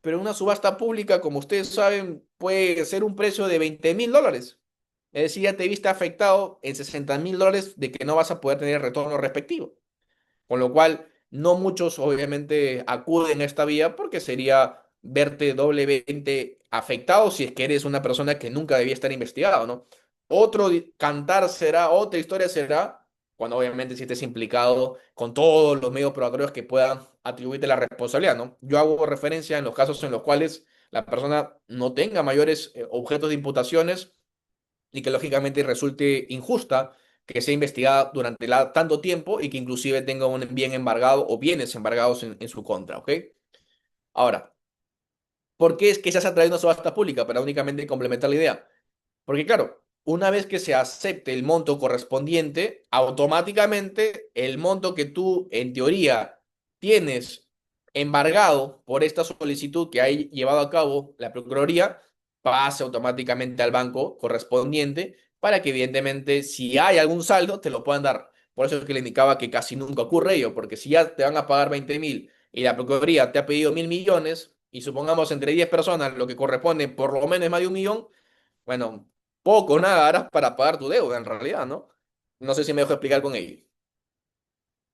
Pero una subasta pública, como ustedes saben, puede ser un precio de 20.000 dólares. Es decir, ya te viste afectado en 60.000 dólares de que no vas a poder tener el retorno respectivo. Con lo cual, no muchos obviamente acuden a esta vía porque sería verte doblemente afectado si es que eres una persona que nunca debía estar investigado, ¿no? Cantar será, otra historia será, cuando obviamente si estés implicado con todos los medios probatorios que puedan atribuirte la responsabilidad, ¿no? Yo hago referencia en los casos en los cuales la persona no tenga mayores objetos de imputaciones y que lógicamente resulte injusta que sea investigada durante tanto tiempo y que inclusive tenga un bien embargado o bienes embargados en su contra, ¿ok? Ahora, ¿por qué es que se hace a través de una subasta pública? Para únicamente complementar la idea. Porque claro, una vez que se acepte el monto correspondiente, automáticamente el monto que tú en teoría tienes embargado por esta solicitud que ha llevado a cabo la Procuraduría, pasa automáticamente al banco correspondiente para que evidentemente si hay algún saldo te lo puedan dar. Por eso es que le indicaba que casi nunca ocurre ello, porque si ya te van a pagar 20.000 y la Procuraduría te ha pedido 1.000 millones y supongamos entre 10 personas lo que corresponde por lo menos más de 1 millón, bueno, poco o nada harás para pagar tu deuda en realidad, ¿no? No sé si me dejo explicar con ello.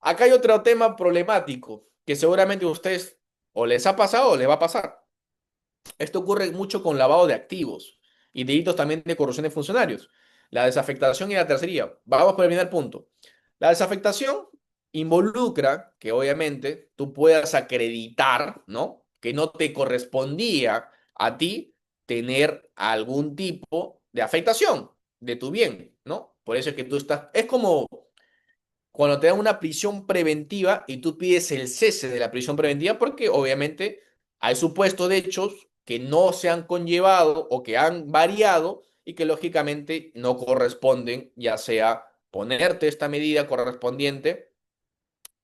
Acá hay otro tema problemático que seguramente a ustedes o les ha pasado o les va a pasar. Esto ocurre mucho con lavado de activos. y delitos también de corrupción de funcionarios. La desafectación y la tercería. Vamos por el primer punto. La desafectación involucra que obviamente tú puedas acreditar, ¿no? Que no te correspondía a ti tener algún tipo de afectación de tu bien, ¿no? Por eso es que tú estás, es como cuando te dan una prisión preventiva y tú pides el cese de la prisión preventiva porque obviamente hay supuestos de hechos que no se han conllevado o que han variado y que lógicamente no corresponden, ya sea ponerte esta medida correspondiente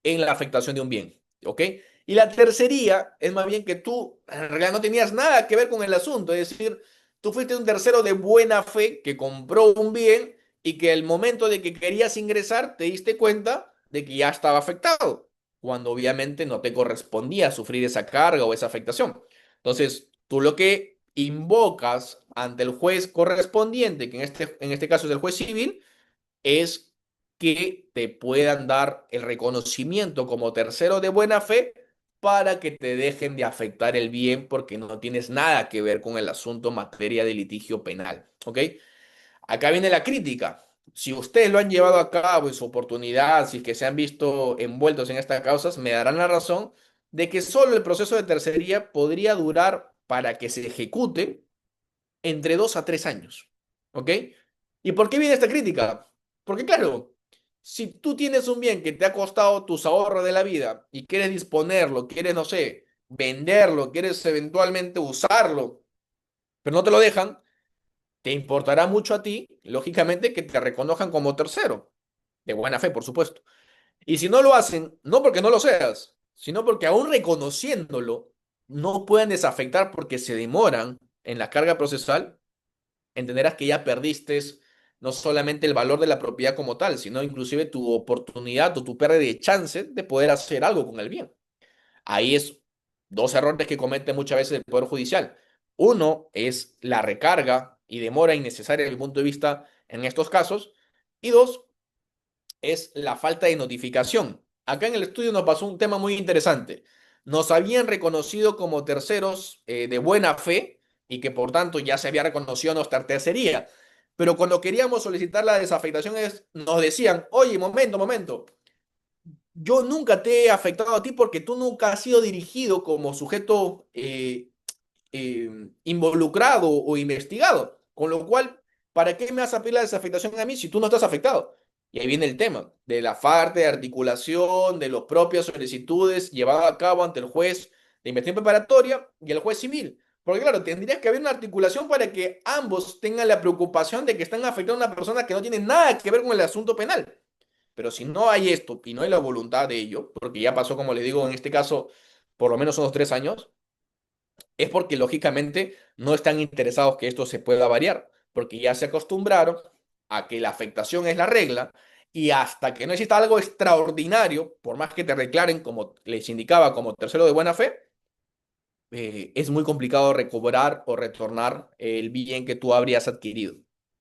en la afectación de un bien, ¿ok? Y la tercería es más bien que tú en realidad no tenías nada que ver con el asunto, es decir, tú fuiste un tercero de buena fe que compró un bien y que al momento de que querías ingresar te diste cuenta de que ya estaba afectado, cuando obviamente no te correspondía sufrir esa carga o esa afectación. Entonces, tú lo que invocas ante el juez correspondiente, que en este caso es el juez civil, es que te puedan dar el reconocimiento como tercero de buena fe para que te dejen de afectar el bien porque no tienes nada que ver con el asunto en materia de litigio penal. ¿Ok? Acá viene la crítica. Si ustedes lo han llevado a cabo en su oportunidad, si es que se han visto envueltos en estas causas, me darán la razón de que solo el proceso de tercería podría durar para que se ejecute entre 2 a 3 años. ¿Ok? ¿Y por qué viene esta crítica? Porque claro, si tú tienes un bien que te ha costado tus ahorros de la vida y quieres disponerlo, quieres, no sé, venderlo, quieres eventualmente usarlo, pero no te lo dejan, te importará mucho a ti, lógicamente, que te reconozcan como tercero, de buena fe, por supuesto. Y si no lo hacen, no porque no lo seas, sino porque aún reconociéndolo, no pueden desafectar porque se demoran en la carga procesal, entenderás que ya perdiste no solamente el valor de la propiedad como tal, sino inclusive tu oportunidad o tu pérdida de chance de poder hacer algo con el bien. Ahí es dos errores que comete muchas veces el Poder Judicial. Uno es la recarga y demora innecesaria desde el punto de vista en estos casos. Y dos, es la falta de notificación. Acá en el estudio nos pasó un tema muy interesante. Nos habían reconocido como terceros de buena fe y que por tanto ya se había reconocido nuestra tercería. Pero cuando queríamos solicitar la desafectación nos decían, oye, momento, momento, yo nunca te he afectado a ti porque tú nunca has sido dirigido como sujeto involucrado o investigado. Con lo cual, ¿para qué me vas a pedir la desafectación a mí si tú no estás afectado? Y ahí viene el tema de la falta de articulación de las propias solicitudes llevadas a cabo ante el juez de investigación preparatoria y el juez civil. Porque claro, tendría que haber una articulación para que ambos tengan la preocupación de que están afectando a una persona que no tiene nada que ver con el asunto penal. Pero si no hay esto y no hay la voluntad de ello, porque ya pasó, como le digo, en este caso, por lo menos unos 3 años, es porque lógicamente no están interesados que esto se pueda variar, porque ya se acostumbraron a que la afectación es la regla y hasta que no exista algo extraordinario, por más que te declaren, como les indicaba, como tercero de buena fe, es muy complicado recobrar o retornar el bien que tú habrías adquirido.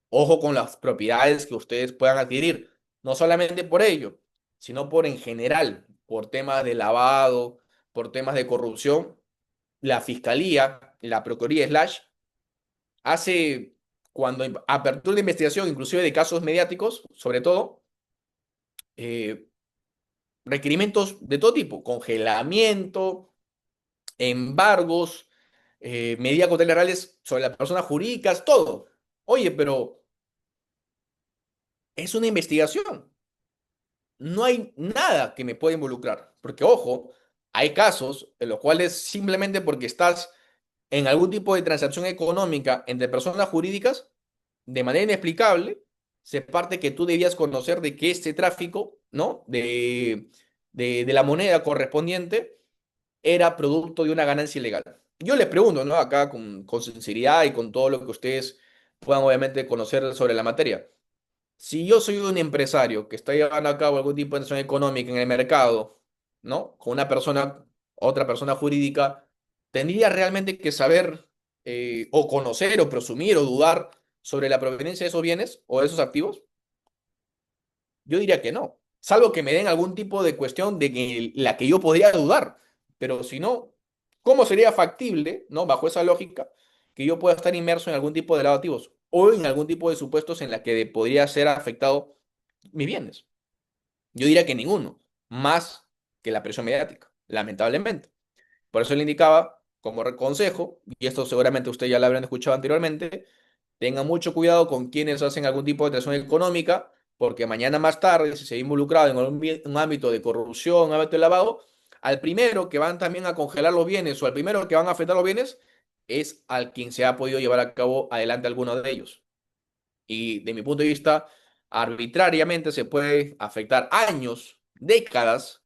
Ojo con las propiedades que ustedes puedan adquirir, no solamente por ello, sino por en general, por temas de lavado, por temas de corrupción. La fiscalía, la procuraduría slash, hace, cuando apertura la investigación, inclusive de casos mediáticos, sobre todo, eh, requerimientos de todo tipo, congelamiento, embargos, medidas cautelares sobre las personas jurídicas, todo. Oye, pero es una investigación. No hay nada que me pueda involucrar. Porque, ojo, hay casos en los cuales simplemente porque estás en algún tipo de transacción económica entre personas jurídicas, de manera inexplicable, se parte que tú debías conocer de que este tráfico, ¿no? De la moneda correspondiente era producto de una ganancia ilegal. Yo les pregunto, ¿no? Acá con sinceridad y con todo lo que ustedes puedan obviamente conocer sobre la materia. Si yo soy un empresario que está llevando a cabo algún tipo de acción económica en el mercado, ¿no? Con una persona, otra persona jurídica, ¿tendría realmente que saber o conocer o presumir o dudar sobre la proveniencia de esos bienes o de esos activos? Yo diría que no, salvo que me den algún tipo de cuestión de la que yo podría dudar. Pero si no, ¿cómo sería factible, ¿no? Bajo esa lógica, que yo pueda estar inmerso en algún tipo de lavado de activos o en algún tipo de supuestos en la que podría ser afectado mis bienes? Yo diría que ninguno, más que la presión mediática, lamentablemente. Por eso le indicaba como consejo, y esto seguramente usted ya lo habrán escuchado anteriormente, tenga mucho cuidado con quienes hacen algún tipo de transacción económica, porque mañana más tarde, si se ve involucrado en un ámbito de corrupción, un ámbito de lavado, al primero que van también a congelar los bienes o al primero que van a afectar los bienes es al quien se ha podido llevar a cabo adelante alguno de ellos. Y de mi punto de vista, arbitrariamente se puede afectar años, décadas,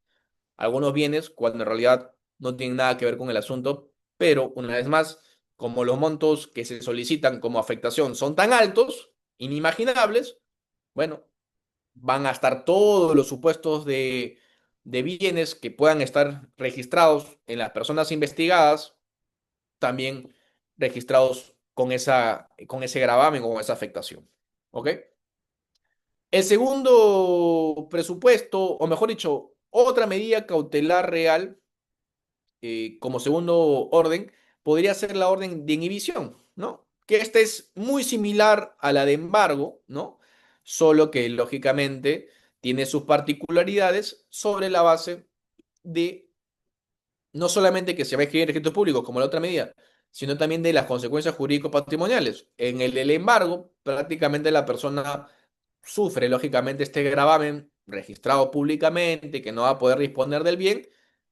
algunos bienes cuando en realidad no tienen nada que ver con el asunto, pero una vez más, como los montos que se solicitan como afectación son tan altos, inimaginables, bueno, van a estar todos los supuestos de bienes que puedan estar registrados en las personas investigadas, también registrados con ese gravamen, con esa afectación. ¿Ok? El segundo presupuesto, o mejor dicho, otra medida cautelar real como segundo orden, podría ser la orden de inhibición, ¿no? Que esta es muy similar a la de embargo, ¿no? Solo que lógicamente tiene sus particularidades sobre la base de no solamente que se va a escribir en registros públicos como la otra medida, sino también de las consecuencias jurídico-patrimoniales. En el del embargo, prácticamente la persona sufre, lógicamente, este gravamen registrado públicamente, que no va a poder disponer del bien,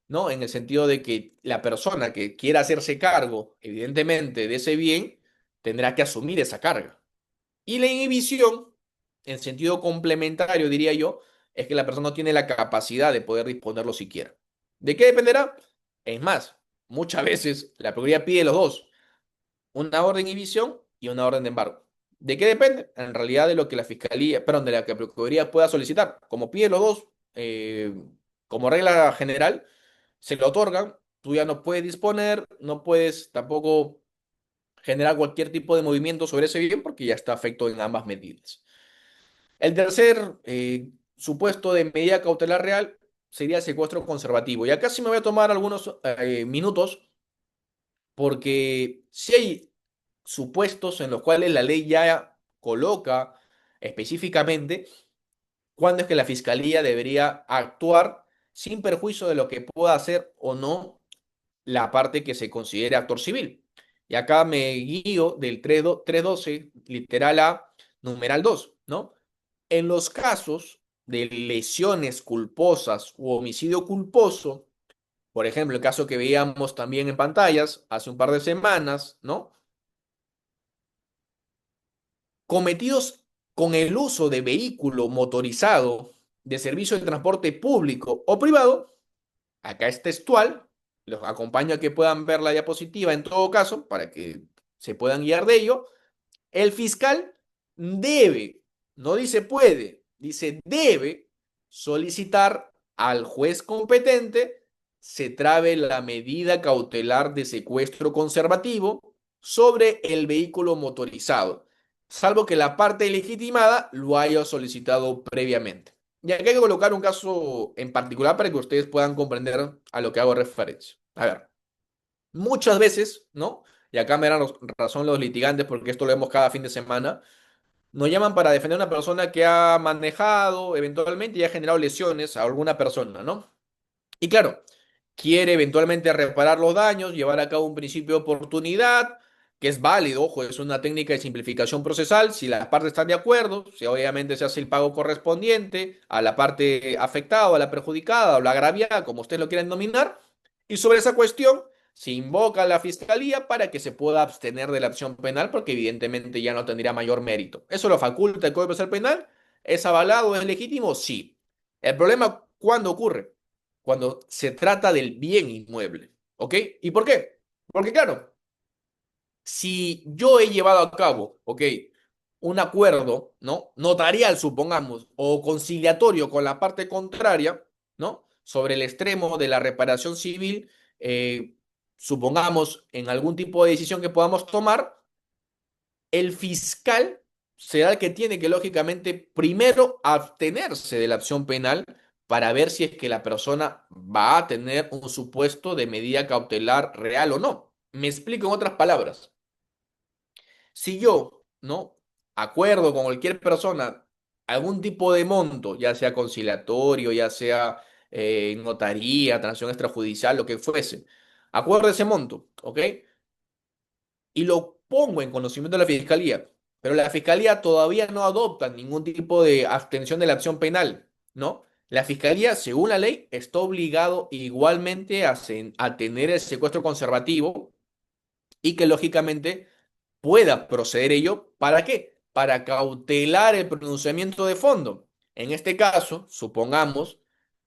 ¿no? En el sentido de que la persona que quiera hacerse cargo, evidentemente, de ese bien, tendrá que asumir esa carga. Y la inhibición, en sentido complementario, diría yo, es que la persona no tiene la capacidad de poder disponerlo siquiera. ¿De qué dependerá? Es más, muchas veces la Procuraduría pide los dos, una orden de inhibición y una orden de embargo. ¿De qué depende? En realidad de lo que la Fiscalía, perdón, de la que la Procuraduría pueda solicitar. Como pide los dos, como regla general, se lo otorgan, tú ya no puedes disponer, no puedes tampoco generar cualquier tipo de movimiento sobre ese bien porque ya está afecto en ambas medidas. El tercer supuesto de medida cautelar real sería el secuestro conservativo. Y acá sí me voy a tomar algunos minutos porque si hay supuestos en los cuales la ley ya coloca específicamente cuándo es que la fiscalía debería actuar sin perjuicio de lo que pueda hacer o no la parte que se considere actor civil. Y acá me guío del 312, literal A, numeral 2, ¿no? En los casos de lesiones culposas u homicidio culposo, por ejemplo, el caso que veíamos también en pantallas hace un par de semanas, ¿no? Cometidos con el uso de vehículo motorizado de servicio de transporte público o privado, acá es textual, los acompaño a que puedan ver la diapositiva en todo caso, para que se puedan guiar de ello. El fiscal debe, no dice puede, dice debe solicitar al juez competente se trabe la medida cautelar de secuestro conservativo sobre el vehículo motorizado, salvo que la parte legitimada lo haya solicitado previamente. Y aquí hay que colocar un caso en particular para que ustedes puedan comprender a lo que hago referencia. A ver, muchas veces, ¿no? Y acá me dan razón los litigantes porque esto lo vemos cada fin de semana. Nos llaman para defender a una persona que ha manejado eventualmente y ha generado lesiones a alguna persona, ¿no? Y claro, quiere eventualmente reparar los daños, llevar a cabo un principio de oportunidad, que es válido, ojo, es una técnica de simplificación procesal, si las partes están de acuerdo, si obviamente se hace el pago correspondiente a la parte afectada, a la perjudicada o la agraviada, como ustedes lo quieran denominar, y sobre esa cuestión se invoca a la fiscalía para que se pueda abstener de la acción penal, porque evidentemente ya no tendría mayor mérito. ¿Eso lo faculta el Código Procesal Penal? ¿Es avalado? ¿Es legítimo? Sí. El problema, ¿cuándo ocurre? Cuando se trata del bien inmueble. ¿Ok? ¿Y por qué? Porque claro, si yo he llevado a cabo, ¿ok? Un acuerdo, ¿no? Notarial, supongamos, o conciliatorio con la parte contraria, ¿no? Sobre el extremo de la reparación civil, supongamos, en algún tipo de decisión que podamos tomar, el fiscal será el que tiene que, lógicamente, primero abstenerse de la acción penal para ver si es que la persona va a tener un supuesto de medida cautelar real o no. Me explico en otras palabras. Si yo, ¿no? Acuerdo con cualquier persona algún tipo de monto, ya sea conciliatorio, ya sea notaría, transacción extrajudicial, lo que fuese, acuerdo ese monto, ¿ok? Y lo pongo en conocimiento de la fiscalía, pero la fiscalía todavía no adopta ningún tipo de abstención de la acción penal, ¿no? La fiscalía, según la ley, está obligado igualmente a tener el secuestro conservativo y que lógicamente pueda proceder ello. ¿Para qué? Para cautelar el pronunciamiento de fondo. En este caso, supongamos,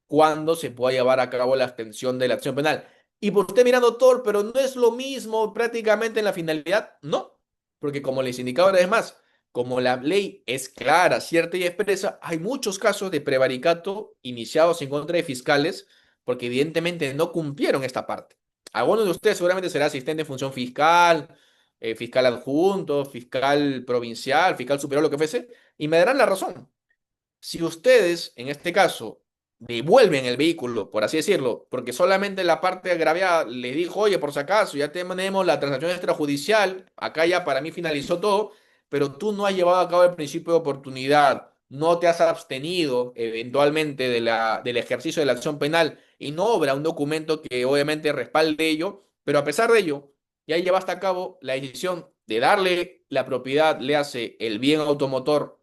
cuando se pueda llevar a cabo la abstención de la acción penal. Y por usted mirando todo, pero no es lo mismo prácticamente en la finalidad, no, porque como les indicaba una vez más, como la ley es clara, cierta y expresa, hay muchos casos de prevaricato iniciados en contra de fiscales porque evidentemente no cumplieron esta parte. Algunos de ustedes seguramente será asistente en función fiscal, fiscal adjunto, fiscal provincial, fiscal superior, lo que fuese, y me darán la razón. Si ustedes, en este caso, devuelven el vehículo, por así decirlo, porque solamente la parte agraviada le dijo, oye, por si acaso, ya tenemos la transacción extrajudicial, acá ya para mí finalizó todo, pero tú no has llevado a cabo el principio de oportunidad, no te has abstenido eventualmente del ejercicio de la acción penal y no obra un documento que obviamente respalde ello, pero a pesar de ello, ya llevaste a cabo la decisión de darle la propiedad, le hace el bien automotor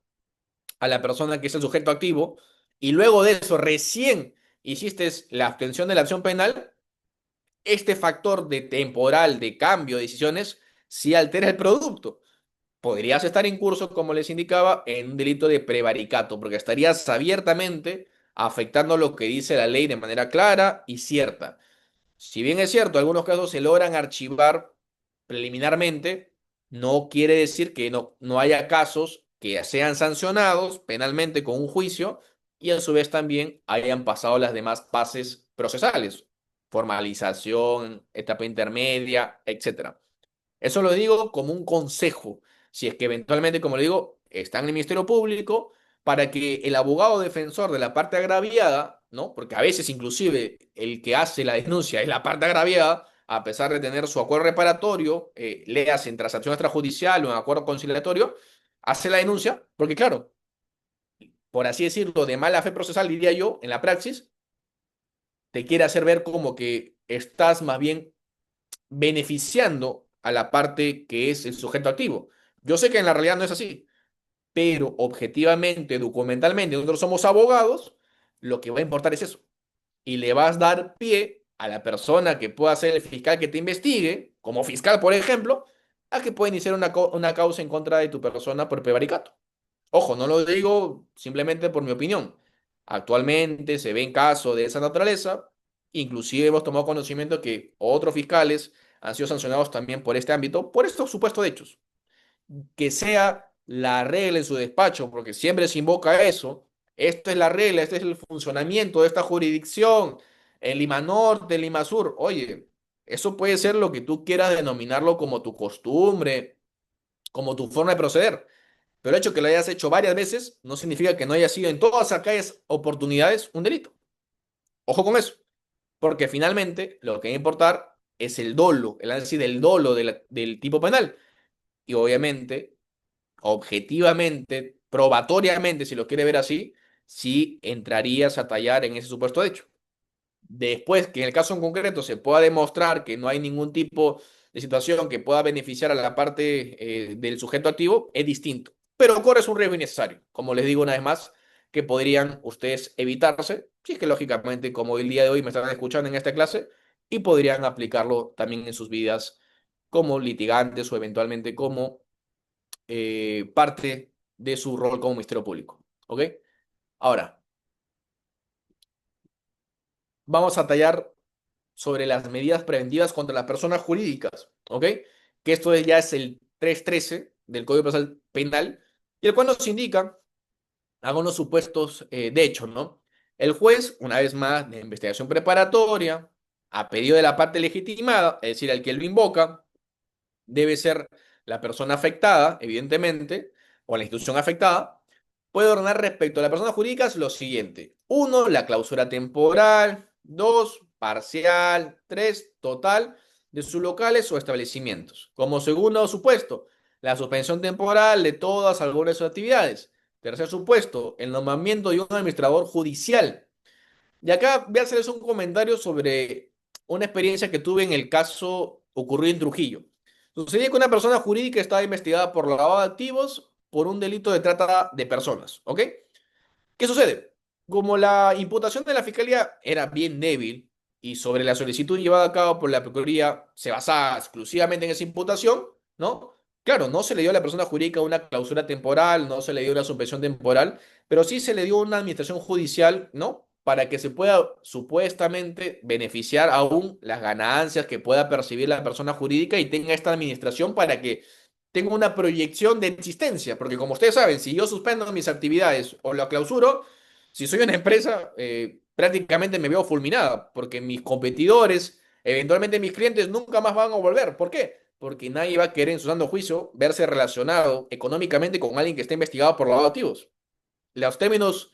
a la persona que es el sujeto activo, y luego de eso recién hiciste la abstención de la acción penal, este factor de temporal de cambio de decisiones sí altera el producto. Podrías estar en curso, como les indicaba, en un delito de prevaricato, porque estarías abiertamente afectando lo que dice la ley de manera clara y cierta. Si bien es cierto, algunos casos se logran archivar preliminarmente, no quiere decir que no haya casos que sean sancionados penalmente con un juicio y a su vez también hayan pasado las demás fases procesales, formalización, etapa intermedia, etcétera. Eso lo digo como un consejo, si es que eventualmente, como le digo, está en el Ministerio Público, para que el abogado defensor de la parte agraviada, ¿no? Porque a veces inclusive el que hace la denuncia es la parte agraviada, a pesar de tener su acuerdo reparatorio, le hacen transacción extrajudicial o un acuerdo conciliatorio, hace la denuncia, porque claro, por así decirlo, de mala fe procesal, diría yo, en la praxis, te quiere hacer ver como que estás más bien beneficiando a la parte que es el sujeto activo. Yo sé que en la realidad no es así, pero objetivamente, documentalmente, nosotros somos abogados, lo que va a importar es eso. Y le vas a dar pie a la persona que pueda ser el fiscal que te investigue, como fiscal, por ejemplo, a que pueda iniciar una causa en contra de tu persona por prevaricato. Ojo, no lo digo simplemente por mi opinión. Actualmente se ven casos de esa naturaleza, inclusive hemos tomado conocimiento que otros fiscales han sido sancionados también por este ámbito, por estos supuestos hechos. Que sea la regla en su despacho, porque siempre se invoca eso. Esto es la regla, este es el funcionamiento de esta jurisdicción, en Lima Norte, en Lima Sur. Oye, eso puede ser lo que tú quieras denominarlo como tu costumbre, como tu forma de proceder. Pero el hecho que lo hayas hecho varias veces no significa que no haya sido en todas aquellas oportunidades un delito. Ojo con eso, porque finalmente lo que va a importar es el dolo, el análisis del dolo del tipo penal. Y obviamente, objetivamente, probatoriamente, si lo quiere ver así, sí entrarías a tallar en ese supuesto hecho. Después que en el caso en concreto se pueda demostrar que no hay ningún tipo de situación que pueda beneficiar a la parte del sujeto activo, es distinto. Pero corres un riesgo innecesario, como les digo una vez más, que podrían ustedes evitarse, si es que lógicamente, como el día de hoy me están escuchando en esta clase, y podrían aplicarlo también en sus vidas como litigantes o eventualmente como parte de su rol como Ministerio Público. ¿Ok? Ahora, vamos a tallar sobre las medidas preventivas contra las personas jurídicas, ¿ok? Que esto ya es el 313 del Código Procesal Penal, y el cual nos indica algunos supuestos de hecho, ¿no? El juez, una vez más, de investigación preparatoria, a pedido de la parte legitimada, es decir, el que lo invoca, debe ser la persona afectada, evidentemente, o la institución afectada, puede ordenar respecto a las personas jurídicas lo siguiente. Uno, la clausura temporal. Dos, parcial. Tres, total de sus locales o establecimientos. Como segundo supuesto, la suspensión temporal de todas algunas de sus actividades. Tercer supuesto, el nombramiento de un administrador judicial. Y acá voy a hacerles un comentario sobre una experiencia que tuve en el caso ocurrido en Trujillo. Sucedía que una persona jurídica estaba investigada por lavado de activos por un delito de trata de personas, ¿ok? ¿Qué sucede? Como la imputación de la fiscalía era bien débil y sobre la solicitud llevada a cabo por la Procuraduría se basaba exclusivamente en esa imputación, ¿no? Claro, no se le dio a la persona jurídica una clausura temporal, no se le dio una suspensión temporal, pero sí se le dio una administración judicial, ¿no? Para que se pueda supuestamente beneficiar aún las ganancias que pueda percibir la persona jurídica y tenga esta administración para que tengo una proyección de existencia, porque como ustedes saben, si yo suspendo mis actividades o la clausuro, si soy una empresa, prácticamente me veo fulminada, porque mis competidores, eventualmente mis clientes, nunca más van a volver. ¿Por qué? Porque nadie va a querer en su sano juicio verse relacionado económicamente con alguien que esté investigado por lavado de activos. Los términos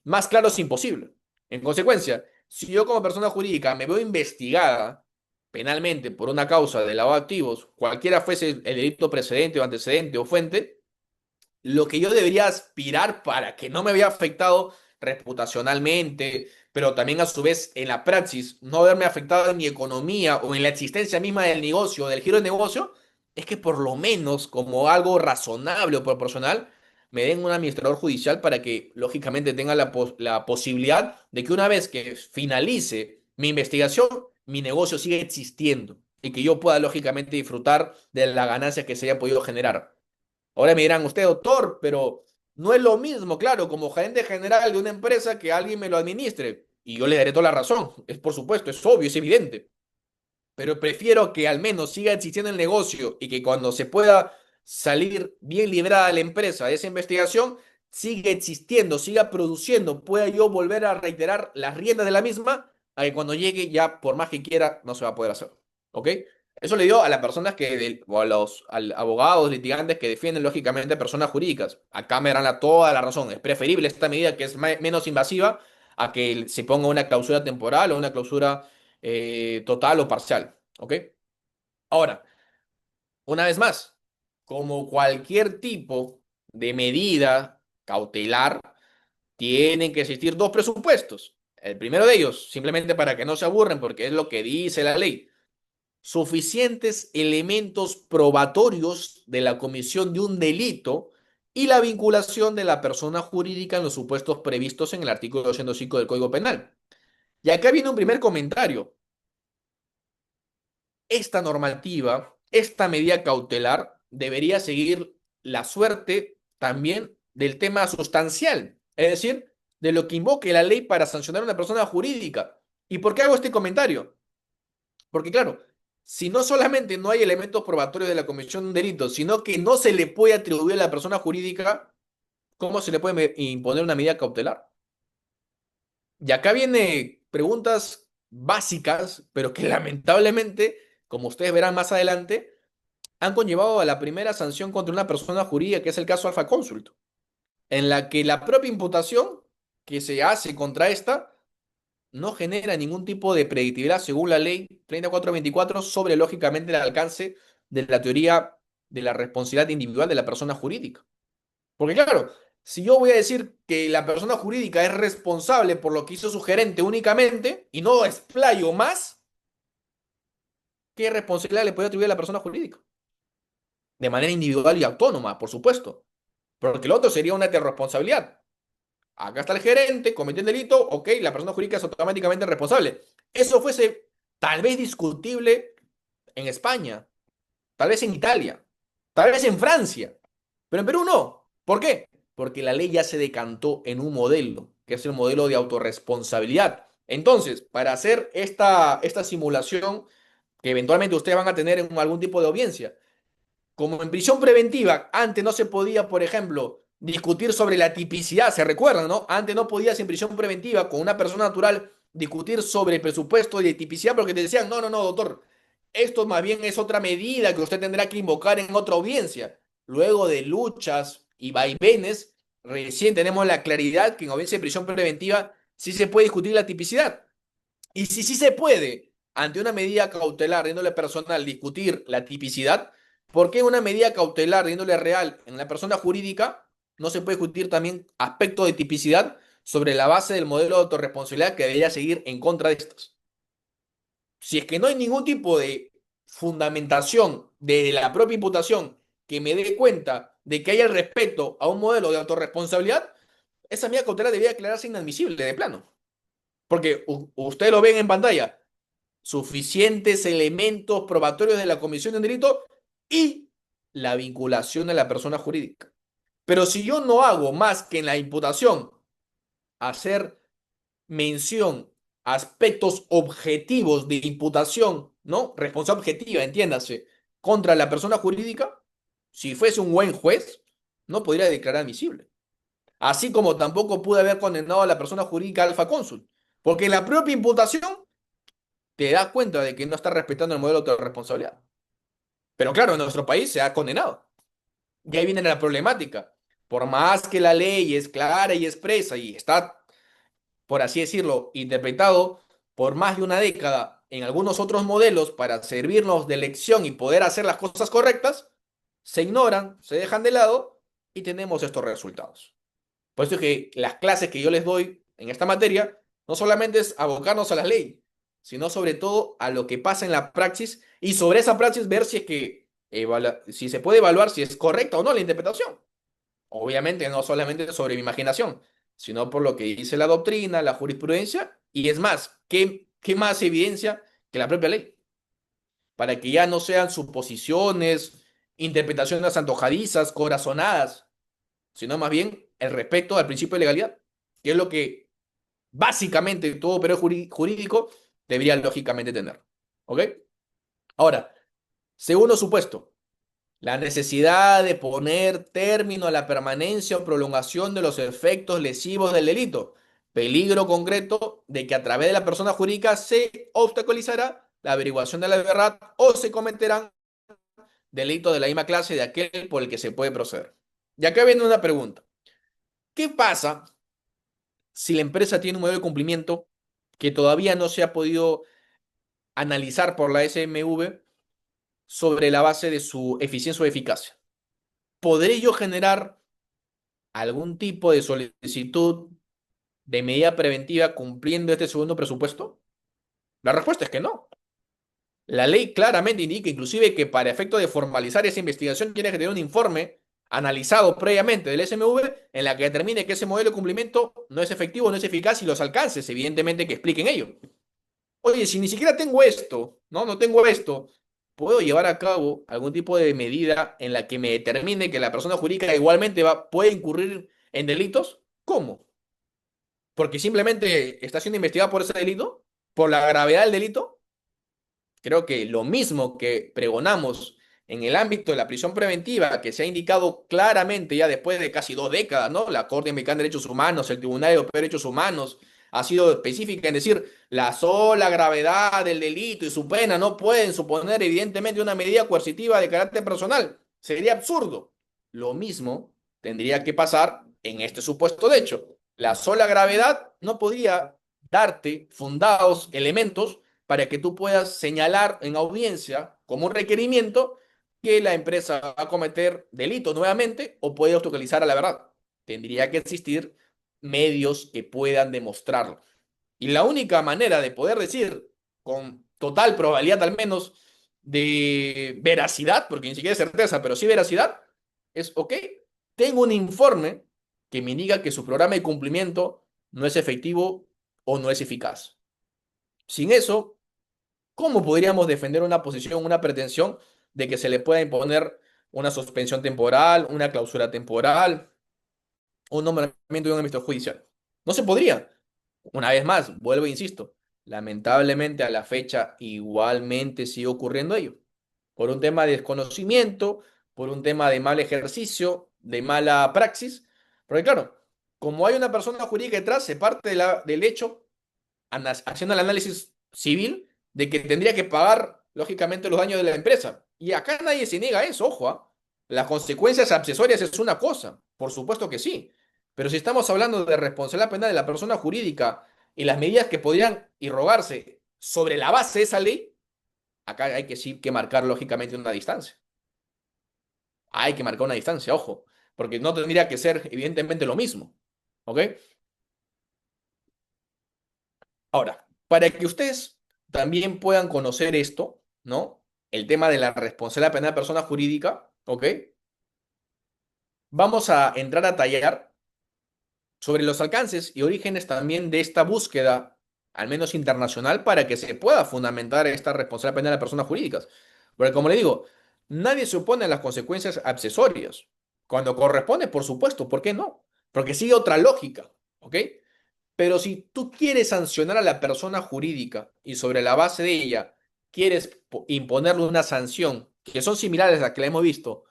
más claros es imposible. En consecuencia, si yo como persona jurídica me veo investigada penalmente por una causa de lavado de activos, cualquiera fuese el delito precedente o antecedente o fuente, lo que yo debería aspirar para que no me vea afectado reputacionalmente, pero también a su vez en la praxis, no verme afectado en mi economía o en la existencia misma del negocio, del giro de negocio, es que por lo menos como algo razonable o proporcional, me den un administrador judicial para que lógicamente tenga la posibilidad de que una vez que finalice mi investigación, mi negocio siga existiendo y que yo pueda lógicamente disfrutar de la ganancia que se haya podido generar. Ahora me dirán, usted, doctor, pero no es lo mismo, claro, como gerente general de una empresa que alguien me lo administre. Y yo le daré toda la razón. Es por supuesto, es obvio, es evidente. Pero prefiero que al menos siga existiendo el negocio y que cuando se pueda salir bien librada la empresa de esa investigación, siga existiendo, siga produciendo, pueda yo volver a reiterar las riendas de la misma, a que cuando llegue ya, por más que quiera, no se va a poder hacer. ¿Ok? Eso le dio a las personas o a los abogados, litigantes que defienden lógicamente personas jurídicas. Acá me darán toda la razón. Es preferible esta medida que es menos invasiva a que se ponga una clausura temporal o una clausura total o parcial. ¿Ok? Ahora, una vez más, como cualquier tipo de medida cautelar, tienen que existir dos presupuestos. El primero de ellos, simplemente para que no se aburren, porque es lo que dice la ley, suficientes elementos probatorios de la comisión de un delito y la vinculación de la persona jurídica en los supuestos previstos en el artículo 205 del Código Penal. Y acá viene un primer comentario. Esta normativa, esta medida cautelar, debería seguir la suerte también del tema sustancial, es decir, de lo que invoque la ley para sancionar a una persona jurídica. ¿Y por qué hago este comentario? Porque claro, si no solamente no hay elementos probatorios de la comisión de un delito, sino que no se le puede atribuir a la persona jurídica, ¿cómo se le puede imponer una medida cautelar? Y acá viene preguntas básicas, pero que lamentablemente, como ustedes verán más adelante, han conllevado a la primera sanción contra una persona jurídica, que es el caso Alfa Consult, en la que la propia imputación que se hace contra esta no genera ningún tipo de predictibilidad según la ley 3424 sobre, lógicamente, el alcance de la teoría de la responsabilidad individual de la persona jurídica. Porque claro, si yo voy a decir que la persona jurídica es responsable por lo que hizo su gerente únicamente y no explayo más, ¿qué responsabilidad le puede atribuir a la persona jurídica? De manera individual y autónoma, por supuesto. Porque lo otro sería una responsabilidad. Acá está el gerente, cometió un delito, ok, la persona jurídica es automáticamente responsable. Eso fuese tal vez discutible en España, tal vez en Italia, tal vez en Francia, pero en Perú no. ¿Por qué? Porque la ley ya se decantó en un modelo, que es el modelo de autorresponsabilidad. Entonces, para hacer esta simulación que eventualmente ustedes van a tener en algún tipo de audiencia, como en prisión preventiva, antes no se podía, por ejemplo, discutir sobre la tipicidad, ¿se recuerdan, no? Antes no podías en prisión preventiva con una persona natural discutir sobre el presupuesto de tipicidad porque te decían, no, no, no, doctor, esto más bien es otra medida que usted tendrá que invocar en otra audiencia. Luego de luchas y vaivenes, recién tenemos la claridad que en audiencia de prisión preventiva sí se puede discutir la tipicidad. Y si sí se puede, ante una medida cautelar de índole personal, discutir la tipicidad, ¿Por qué una medida cautelar de índole real en la persona jurídica no se puede discutir también aspectos de tipicidad sobre la base del modelo de autorresponsabilidad que debería seguir en contra de estas? Si es que no hay ningún tipo de fundamentación de la propia imputación que me dé cuenta de que hay el respeto a un modelo de autorresponsabilidad, esa medida cautelar debería declararse inadmisible de plano. Porque ustedes lo ven en pantalla, suficientes elementos probatorios de la comisión de un delito y la vinculación de la persona jurídica. Pero si yo no hago más que en la imputación hacer mención a aspectos objetivos de imputación, ¿no? Responsabilidad objetiva, entiéndase, contra la persona jurídica, si fuese un buen juez, no podría declarar admisible. Así como tampoco pude haber condenado a la persona jurídica alfa cónsul, porque en la propia imputación te das cuenta de que no está respetando el modelo de responsabilidad. Pero claro, en nuestro país se ha condenado. Y ahí viene la problemática. Por más que la ley es clara y expresa y está, por así decirlo, interpretado por más de una década en algunos otros modelos para servirnos de lección y poder hacer las cosas correctas, se ignoran, se dejan de lado y tenemos estos resultados. Por eso es que las clases que yo les doy en esta materia no solamente es abocarnos a la ley, sino sobre todo a lo que pasa en la praxis y sobre esa praxis ver si es que si se puede evaluar si es correcta o no la interpretación. Obviamente no solamente sobre mi imaginación, sino por lo que dice la doctrina, la jurisprudencia y es más, ¿qué más evidencia que la propia ley? Para que ya no sean suposiciones, interpretaciones antojadizas, corazonadas, sino más bien el respeto al principio de legalidad, que es lo que básicamente todo periodo jurídico debería lógicamente tener. ¿Ok? Ahora, segundo supuesto, la necesidad de poner término a la permanencia o prolongación de los efectos lesivos del delito. Peligro concreto de que a través de la persona jurídica se obstaculizará la averiguación de la verdad o se cometerán delitos de la misma clase de aquel por el que se puede proceder. Y acá viene una pregunta. ¿Qué pasa si la empresa tiene un modelo de cumplimiento que todavía no se ha podido analizar por la SMV sobre la base de su eficiencia o eficacia? ¿Podré yo generar algún tipo de solicitud de medida preventiva cumpliendo este segundo presupuesto? La respuesta es que no. La ley claramente indica inclusive que para efecto de formalizar esa investigación tiene que tener un informe analizado previamente del SMV en la que determine que ese modelo de cumplimiento no es efectivo, no es eficaz y los alcances, evidentemente, que expliquen ello. Oye, si ni siquiera tengo esto, ¿no? No tengo esto, ¿puedo llevar a cabo algún tipo de medida en la que me determine que la persona jurídica igualmente puede incurrir en delitos? ¿Cómo? ¿Porque simplemente está siendo investigada por ese delito? ¿Por la gravedad del delito? Creo que lo mismo que pregonamos en el ámbito de la prisión preventiva, que se ha indicado claramente ya después de casi 2 décadas, ¿no? La Corte Mexicana de Derechos Humanos, el Tribunal Europeo de Derechos Humanos, ha sido específica en decir la sola gravedad del delito y su pena no pueden suponer evidentemente una medida coercitiva de carácter personal. Sería absurdo. Lo mismo tendría que pasar en este supuesto de hecho. La sola gravedad no podría darte fundados elementos para que tú puedas señalar en audiencia como un requerimiento que la empresa va a cometer delito nuevamente o puede obstaculizar a la verdad. Tendría que existir medios que puedan demostrarlo. Y la única manera de poder decir con total probabilidad al menos de veracidad, porque ni siquiera es certeza, pero sí veracidad, es, ok, tengo un informe que me diga que su programa de cumplimiento no es efectivo o no es eficaz. Sin eso, ¿cómo podríamos defender una posición, una pretensión de que se le pueda imponer una suspensión temporal, una clausura temporal, un nombramiento de un ámbito judicial? No se podría. Una vez más, vuelvo e insisto, lamentablemente a la fecha igualmente sigue ocurriendo ello. Por un tema de desconocimiento, por un tema de mal ejercicio, de mala praxis. Porque claro, como hay una persona jurídica detrás, se parte del hecho haciendo el análisis civil de que tendría que pagar, lógicamente, los daños de la empresa. Y acá nadie se niega a eso, ojo, ¿ah? Las consecuencias accesorias es una cosa, por supuesto que sí. Pero si estamos hablando de responsabilidad penal de la persona jurídica y las medidas que podrían irrogarse sobre la base de esa ley, acá hay que sí que marcar lógicamente una distancia. hay que marcar una distancia, ojo, porque no tendría que ser evidentemente lo mismo. ¿Ok? Ahora, para que ustedes también puedan conocer esto, ¿no? El tema de la responsabilidad penal de persona jurídica, ¿ok? Vamos a entrar a tallar sobre los alcances y orígenes también de esta búsqueda, al menos internacional, para que se pueda fundamentar esta responsabilidad penal de personas jurídicas. Porque como le digo, nadie se opone a las consecuencias accesorias. Cuando corresponde, por supuesto, ¿por qué no? Porque sigue otra lógica, ¿ok? Pero si tú quieres sancionar a la persona jurídica y sobre la base de ella quieres imponerle una sanción que son similares a las que la hemos visto,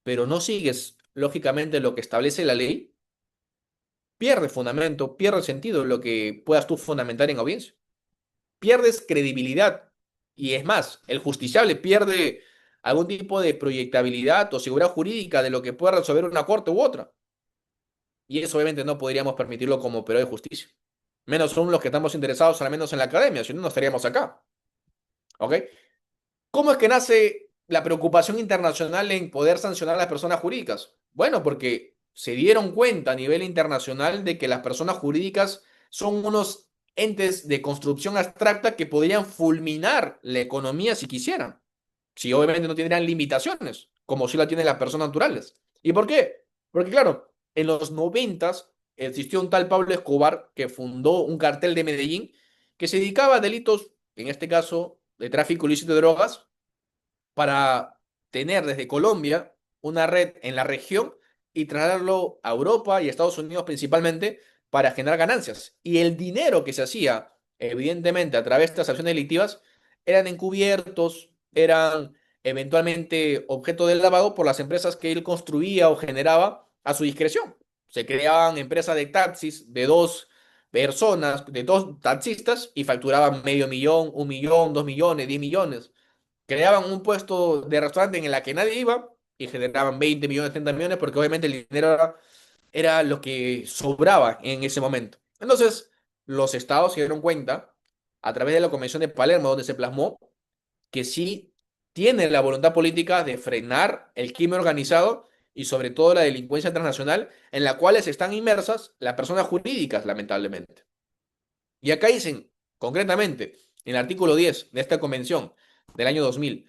pero no sigues lógicamente lo que establece la ley, pierde fundamento, pierde sentido lo que puedas tú fundamentar en audiencia. Pierdes credibilidad. Y es más, el justiciable pierde algún tipo de proyectabilidad o seguridad jurídica de lo que pueda resolver una corte u otra. Y eso obviamente no podríamos permitirlo como operador de justicia. Menos son los que estamos interesados al menos en la academia, si no, no estaríamos acá. ¿Ok? ¿Cómo es que nace la preocupación internacional en poder sancionar a las personas jurídicas? Bueno, porque se dieron cuenta a nivel internacional de que las personas jurídicas son unos entes de construcción abstracta que podrían fulminar la economía si quisieran. Si obviamente no tendrían limitaciones, como si la tienen las personas naturales. ¿Y por qué? Porque claro, en los noventas existió un tal Pablo Escobar que fundó un cartel de Medellín que se dedicaba a delitos, en este caso, de tráfico ilícito de drogas, para tener desde Colombia una red en la región y trasladarlo a Europa y a Estados Unidos principalmente para generar ganancias. Y el dinero que se hacía, evidentemente, a través de estas acciones delictivas, eran encubiertos, eran eventualmente objeto del lavado por las empresas que él construía o generaba a su discreción. Se creaban empresas de taxis de dos personas, de dos taxistas, y facturaban medio millón, 1 millón, 2 millones, 10 millones. Creaban un puesto de restaurante en el que nadie iba y generaban 20 millones, 30 millones, porque obviamente el dinero era lo que sobraba en ese momento. Entonces, los estados se dieron cuenta, a través de la Convención de Palermo, donde se plasmó, que sí tienen la voluntad política de frenar el crimen organizado y sobre todo la delincuencia transnacional, en la cual están inmersas las personas jurídicas, lamentablemente. Y acá dicen, concretamente, en el artículo 10 de esta convención del año 2000,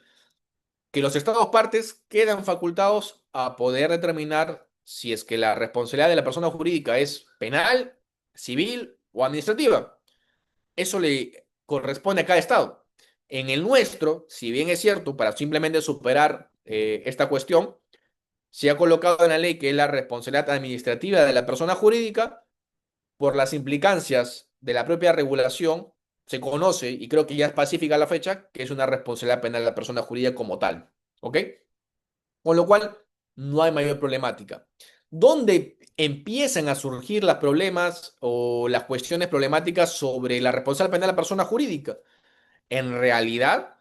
que los estados partes quedan facultados a poder determinar si es que la responsabilidad de la persona jurídica es penal, civil o administrativa. Eso le corresponde a cada estado. En el nuestro, si bien es cierto, para simplemente superar esta cuestión, se ha colocado en la ley que es la responsabilidad administrativa de la persona jurídica por las implicancias de la propia regulación. Se conoce, y creo que ya es pacífica la fecha, que es una responsabilidad penal de la persona jurídica como tal. ¿Ok? Con lo cual, no hay mayor problemática. ¿Dónde empiezan a surgir los problemas o las cuestiones problemáticas sobre la responsabilidad penal de la persona jurídica? En realidad,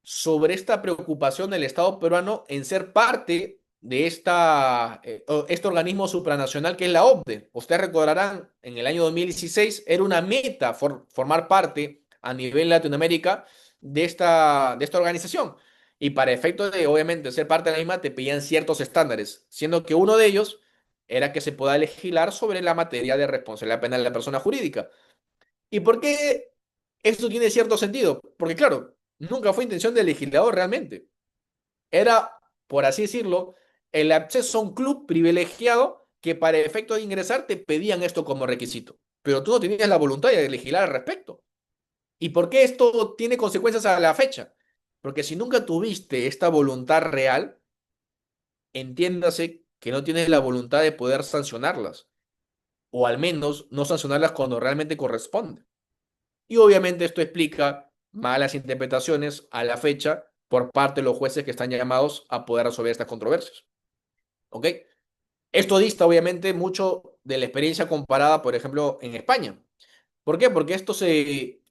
sobre esta preocupación del Estado peruano en ser parte de este organismo supranacional que es la OCDE. Ustedes recordarán, en el año 2016 era una meta formar parte a nivel Latinoamérica de esta organización. Y para efecto de, obviamente, ser parte de la misma, te pedían ciertos estándares, siendo que uno de ellos era que se pueda legislar sobre la materia de responsabilidad penal de la persona jurídica. ¿Y por qué esto tiene cierto sentido? Porque claro, nunca fue intención del legislador realmente. Era, por así decirlo, el acceso a un club privilegiado que para efecto de ingresar te pedían esto como requisito. Pero tú no tenías la voluntad de legislar al respecto. ¿Y por qué esto tiene consecuencias a la fecha? Porque si nunca tuviste esta voluntad real, entiéndase que no tienes la voluntad de poder sancionarlas, o al menos no sancionarlas cuando realmente corresponde. Y obviamente esto explica malas interpretaciones a la fecha por parte de los jueces que están llamados a poder resolver estas controversias. ¿Ok? Esto dista obviamente mucho de la experiencia comparada, por ejemplo, en España. ¿Por qué? Porque esto se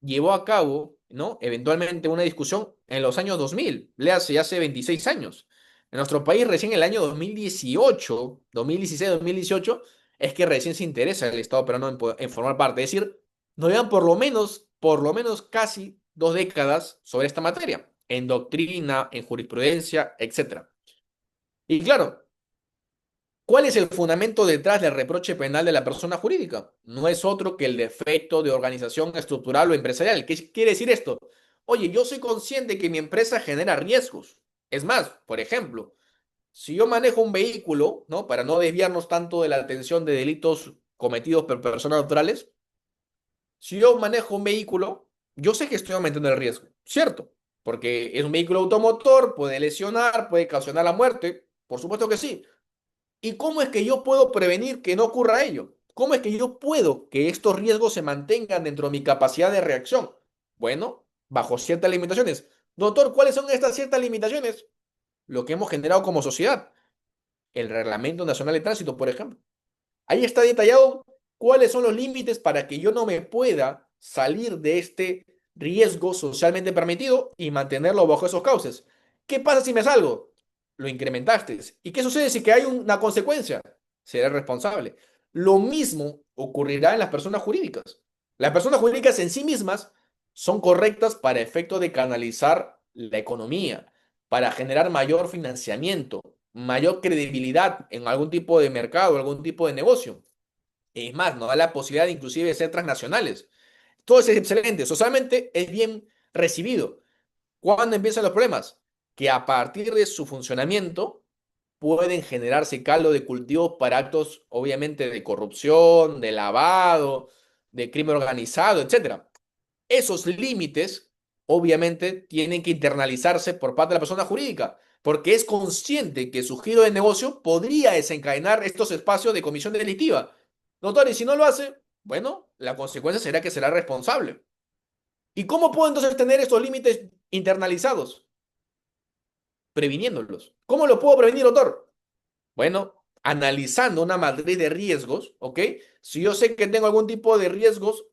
llevó a cabo, ¿no? Eventualmente una discusión en los años 2000, léase hace 26 años. En nuestro país recién en el año 2018, 2016, 2018, es que recién se interesa el Estado peruano en formar parte. Es decir, nos llevan por lo menos casi 2 décadas sobre esta materia, en doctrina, en jurisprudencia, etcétera. Y claro, ¿cuál es el fundamento detrás del reproche penal de la persona jurídica? No es otro que el defecto de organización estructural o empresarial. ¿Qué quiere decir esto? Oye, yo soy consciente que mi empresa genera riesgos. Es más, por ejemplo, si yo manejo un vehículo, ¿no? Para no desviarnos tanto de la atención de delitos cometidos por personas naturales, si yo manejo un vehículo, yo sé que estoy aumentando el riesgo, ¿cierto? Porque es un vehículo automotor, puede lesionar, puede causar la muerte, por supuesto que sí. ¿Y cómo es que yo puedo prevenir que no ocurra ello? ¿Cómo es que yo puedo que estos riesgos se mantengan dentro de mi capacidad de reacción? Bueno, bajo ciertas limitaciones. Doctor, ¿cuáles son estas ciertas limitaciones? Lo que hemos generado como sociedad. El Reglamento Nacional de Tránsito, por ejemplo. Ahí está detallado cuáles son los límites para que yo no me pueda salir de este riesgo socialmente permitido y mantenerlo bajo esos cauces. ¿Qué pasa si me salgo? Lo incrementaste. ¿Y qué sucede si que hay una consecuencia? Seré responsable. Lo mismo ocurrirá en las personas jurídicas. Las personas jurídicas en sí mismas son correctas para efecto de canalizar la economía, para generar mayor financiamiento, mayor credibilidad en algún tipo de mercado, algún tipo de negocio. Es más, nos da la posibilidad de inclusive ser transnacionales. Todo eso es excelente, socialmente es bien recibido. ¿Cuándo empiezan los problemas? Que a partir de su funcionamiento pueden generarse caldo de cultivo para actos, obviamente, de corrupción, de lavado, de crimen organizado, etcétera. Esos límites, obviamente, tienen que internalizarse por parte de la persona jurídica, porque es consciente que su giro de negocio podría desencadenar estos espacios de comisión delictiva. Doctor, y si no lo hace, bueno, la consecuencia será que será responsable. ¿Y cómo puedo entonces tener estos límites internalizados? Previniéndolos. ¿Cómo lo puedo prevenir, doctor? Bueno, analizando una matriz de riesgos, ¿ok? Si yo sé que tengo algún tipo de riesgos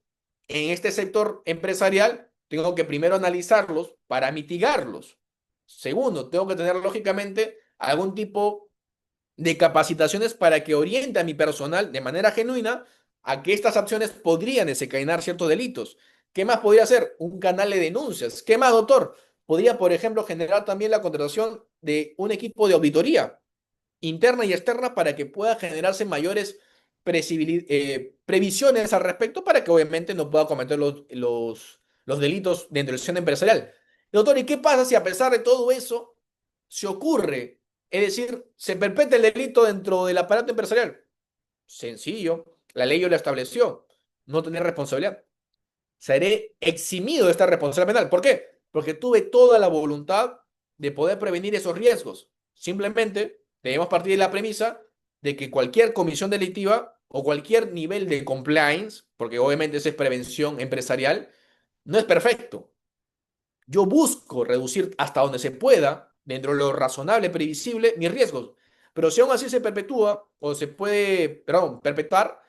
en este sector empresarial, tengo que primero analizarlos para mitigarlos. Segundo, tengo que tener lógicamente algún tipo de capacitaciones para que oriente a mi personal de manera genuina a que estas acciones podrían desencadenar ciertos delitos. ¿Qué más podría hacer? Un canal de denuncias. ¿Qué más, doctor? Podría, por ejemplo, generar también la contratación de un equipo de auditoría interna y externa para que pueda generarse mayores previsiones al respecto para que obviamente no pueda cometer los delitos dentro del sistema empresarial. Doctor, ¿y qué pasa si a pesar de todo eso se ocurre? Es decir, se perpetra el delito dentro del aparato empresarial. Sencillo, la ley ya lo estableció, no tener responsabilidad. Seré eximido de esta responsabilidad penal. ¿Por qué? Porque tuve toda la voluntad de poder prevenir esos riesgos. Simplemente debemos partir de la premisa de que cualquier comisión delictiva o cualquier nivel de compliance, porque obviamente esa es prevención empresarial, no es perfecto. Yo busco reducir hasta donde se pueda, dentro de lo razonable, previsible, mis riesgos. Pero si aún así se perpetúa o se puede, perdón, perpetuar,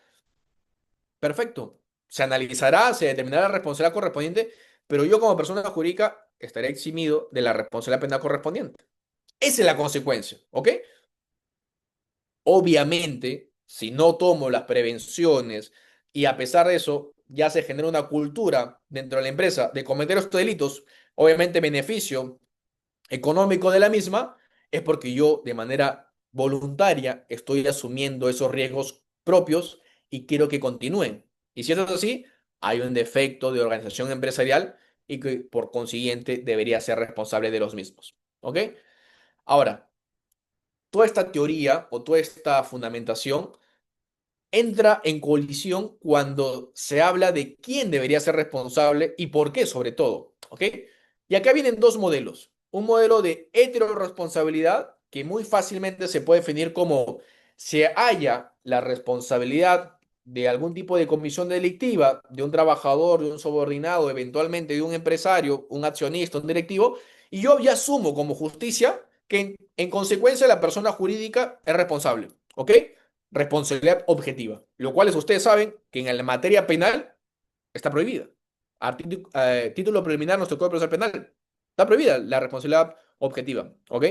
perfecto. Se analizará, se determinará la responsabilidad correspondiente, pero yo como persona jurídica estaré eximido de la responsabilidad penal correspondiente. Esa es la consecuencia, ¿ok? Obviamente, si no tomo las prevenciones y a pesar de eso ya se genera una cultura dentro de la empresa de cometer estos delitos, obviamente beneficio económico de la misma, es porque yo de manera voluntaria estoy asumiendo esos riesgos propios y quiero que continúen. Y si eso es así, hay un defecto de organización empresarial y que por consiguiente debería ser responsable de los mismos. ¿Ok? Ahora, toda esta teoría o toda esta fundamentación entra en colisión cuando se habla de quién debería ser responsable y por qué sobre todo, ¿ok? Y acá vienen dos modelos. Un modelo de heteroresponsabilidad que muy fácilmente se puede definir como se haya la responsabilidad de algún tipo de comisión delictiva de un trabajador, de un subordinado, eventualmente de un empresario, un accionista, un directivo, y yo ya asumo como justicia que en consecuencia la persona jurídica es responsable, ¿ok? Responsabilidad objetiva, lo cual es, ustedes saben que en la materia penal está prohibida. Título preliminar de nuestro Código Procesal Penal está prohibida la responsabilidad objetiva, ¿ok?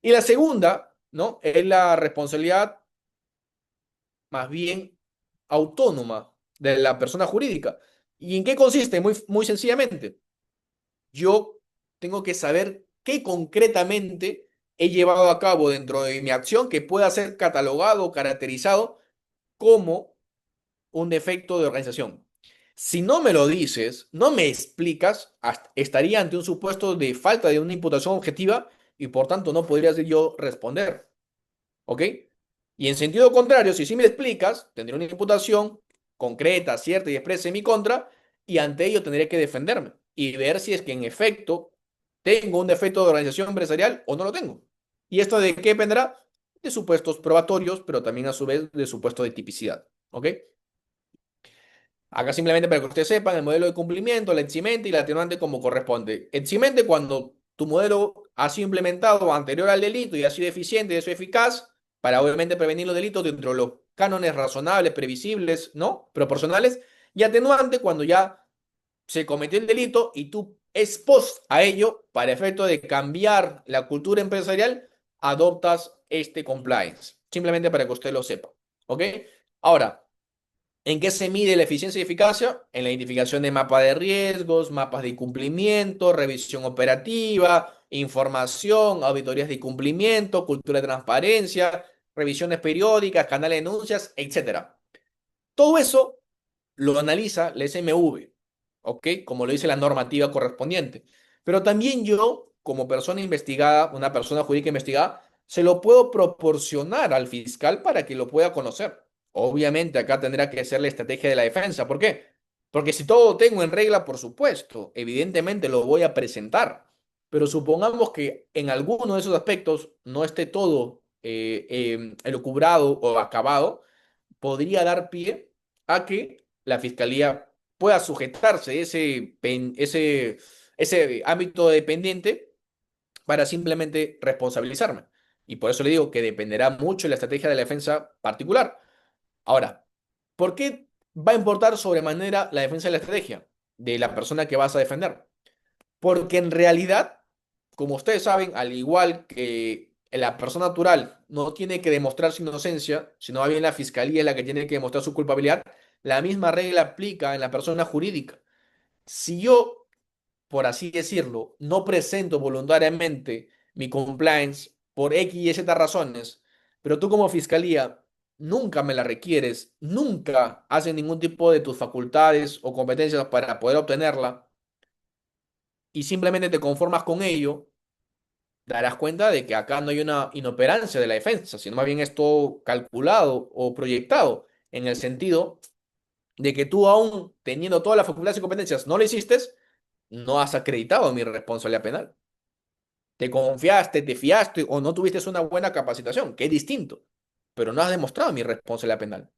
Y la segunda, ¿no? Es la responsabilidad más bien autónoma de la persona jurídica. ¿Y en qué consiste? Muy sencillamente, yo tengo que saber qué concretamente he llevado a cabo dentro de mi acción que pueda ser catalogado o caracterizado como un defecto de organización. Si no me lo dices, no me explicas, estaría ante un supuesto de falta de una imputación objetiva y por tanto no podría yo responder. ¿Ok? Y en sentido contrario, si sí me explicas, tendré una imputación concreta, cierta y expresa en mi contra, y ante ello tendré que defenderme y ver si es que en efecto tengo un defecto de organización empresarial o no lo tengo. ¿Y esto de qué dependerá? De supuestos probatorios, pero también a su vez de supuesto de tipicidad. ¿Ok? Acá simplemente para que ustedes sepan el modelo de cumplimiento, la eximente y la atenuante como corresponde. Eximente cuando tu modelo ha sido implementado anterior al delito y ha sido eficiente y es eficaz para obviamente prevenir los delitos dentro de los cánones razonables, previsibles, ¿no? Proporcionales. Y atenuante cuando ya se cometió el delito y tú es post a ello, para efecto de cambiar la cultura empresarial, adoptas este compliance. Simplemente para que usted lo sepa. ¿Ok? Ahora, ¿en qué se mide la eficiencia y eficacia? En la identificación de mapas de riesgos, mapas de incumplimiento, revisión operativa, información, auditorías de cumplimiento, cultura de transparencia, revisiones periódicas, canales de denuncias, etcétera. Todo eso lo analiza la SMV, ¿ok? Como lo dice la normativa correspondiente. Pero también yo, como persona investigada, una persona jurídica investigada, se lo puedo proporcionar al fiscal para que lo pueda conocer. Obviamente acá tendrá que ser la estrategia de la defensa. ¿Por qué? Porque si todo lo tengo en regla, por supuesto, evidentemente lo voy a presentar. Pero supongamos que en alguno de esos aspectos no esté todo elucubrado o acabado, podría dar pie a que la fiscalía pueda sujetarse a ese ámbito dependiente para simplemente responsabilizarme. Y por eso le digo que dependerá mucho de la estrategia de la defensa particular. Ahora, ¿por qué va a importar sobremanera la defensa de la estrategia de la persona que vas a defender? Porque en realidad, como ustedes saben, al igual que la persona natural no tiene que demostrar su inocencia, sino más bien la fiscalía es la que tiene que demostrar su culpabilidad, la misma regla aplica en la persona jurídica. Si yo, por así decirlo, no presento voluntariamente mi compliance por X y Z razones, pero tú como fiscalía nunca me la requieres, nunca haces ningún tipo de tus facultades o competencias para poder obtenerla, y simplemente te conformas con ello, darás cuenta de que acá no hay una inoperancia de la defensa, sino más bien es todo calculado o proyectado en el sentido de que tú aún teniendo todas las facultades y competencias no lo hiciste, no has acreditado mi responsabilidad penal. Te confiaste, te fiaste o no tuviste una buena capacitación, que es distinto, pero no has demostrado mi responsabilidad penal.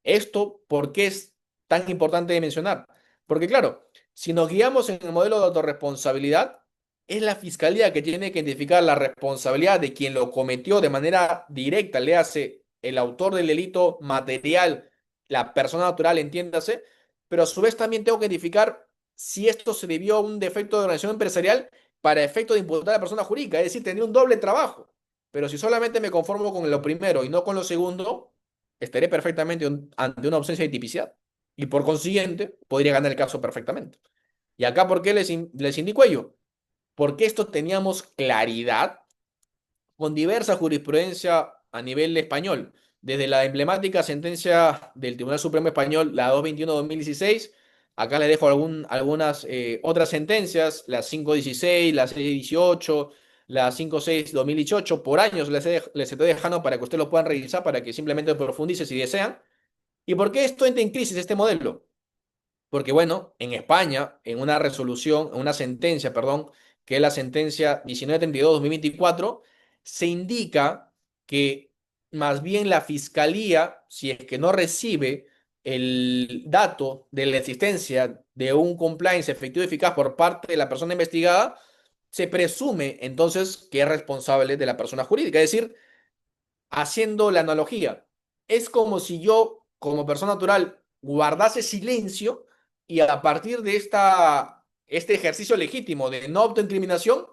Esto, ¿por qué es tan importante de mencionar? Porque claro, si nos guiamos en el modelo de autorresponsabilidad, es la fiscalía que tiene que identificar la responsabilidad de quien lo cometió de manera directa, le hace el autor del delito material, la persona natural, entiéndase, pero a su vez también tengo que identificar si esto se debió a un defecto de organización empresarial para efecto de imputar a la persona jurídica, es decir, tendría un doble trabajo. Pero si solamente me conformo con lo primero y no con lo segundo, estaré perfectamente ante una ausencia de tipicidad. Y por consiguiente, podría ganar el caso perfectamente. ¿Y acá por qué les indico ello? Porque esto teníamos claridad con diversa jurisprudencia a nivel español, desde la emblemática sentencia del Tribunal Supremo Español, la 221-2016, acá les dejo algunas otras sentencias, la 516, la 618, la 56-2018, por años les estoy dejando para que ustedes lo puedan revisar, para que simplemente profundice si desean. ¿Y por qué esto entra en crisis, este modelo? Porque, bueno, en España, en una resolución, en una sentencia, perdón, que es la sentencia 1932-2024, se indica que más bien la fiscalía, si es que no recibe el dato de la existencia de un compliance efectivo y eficaz por parte de la persona investigada, se presume entonces que es responsable de la persona jurídica. Es decir, haciendo la analogía, es como si yo, como persona natural, guardase silencio y a partir de este ejercicio legítimo de no autoincriminación,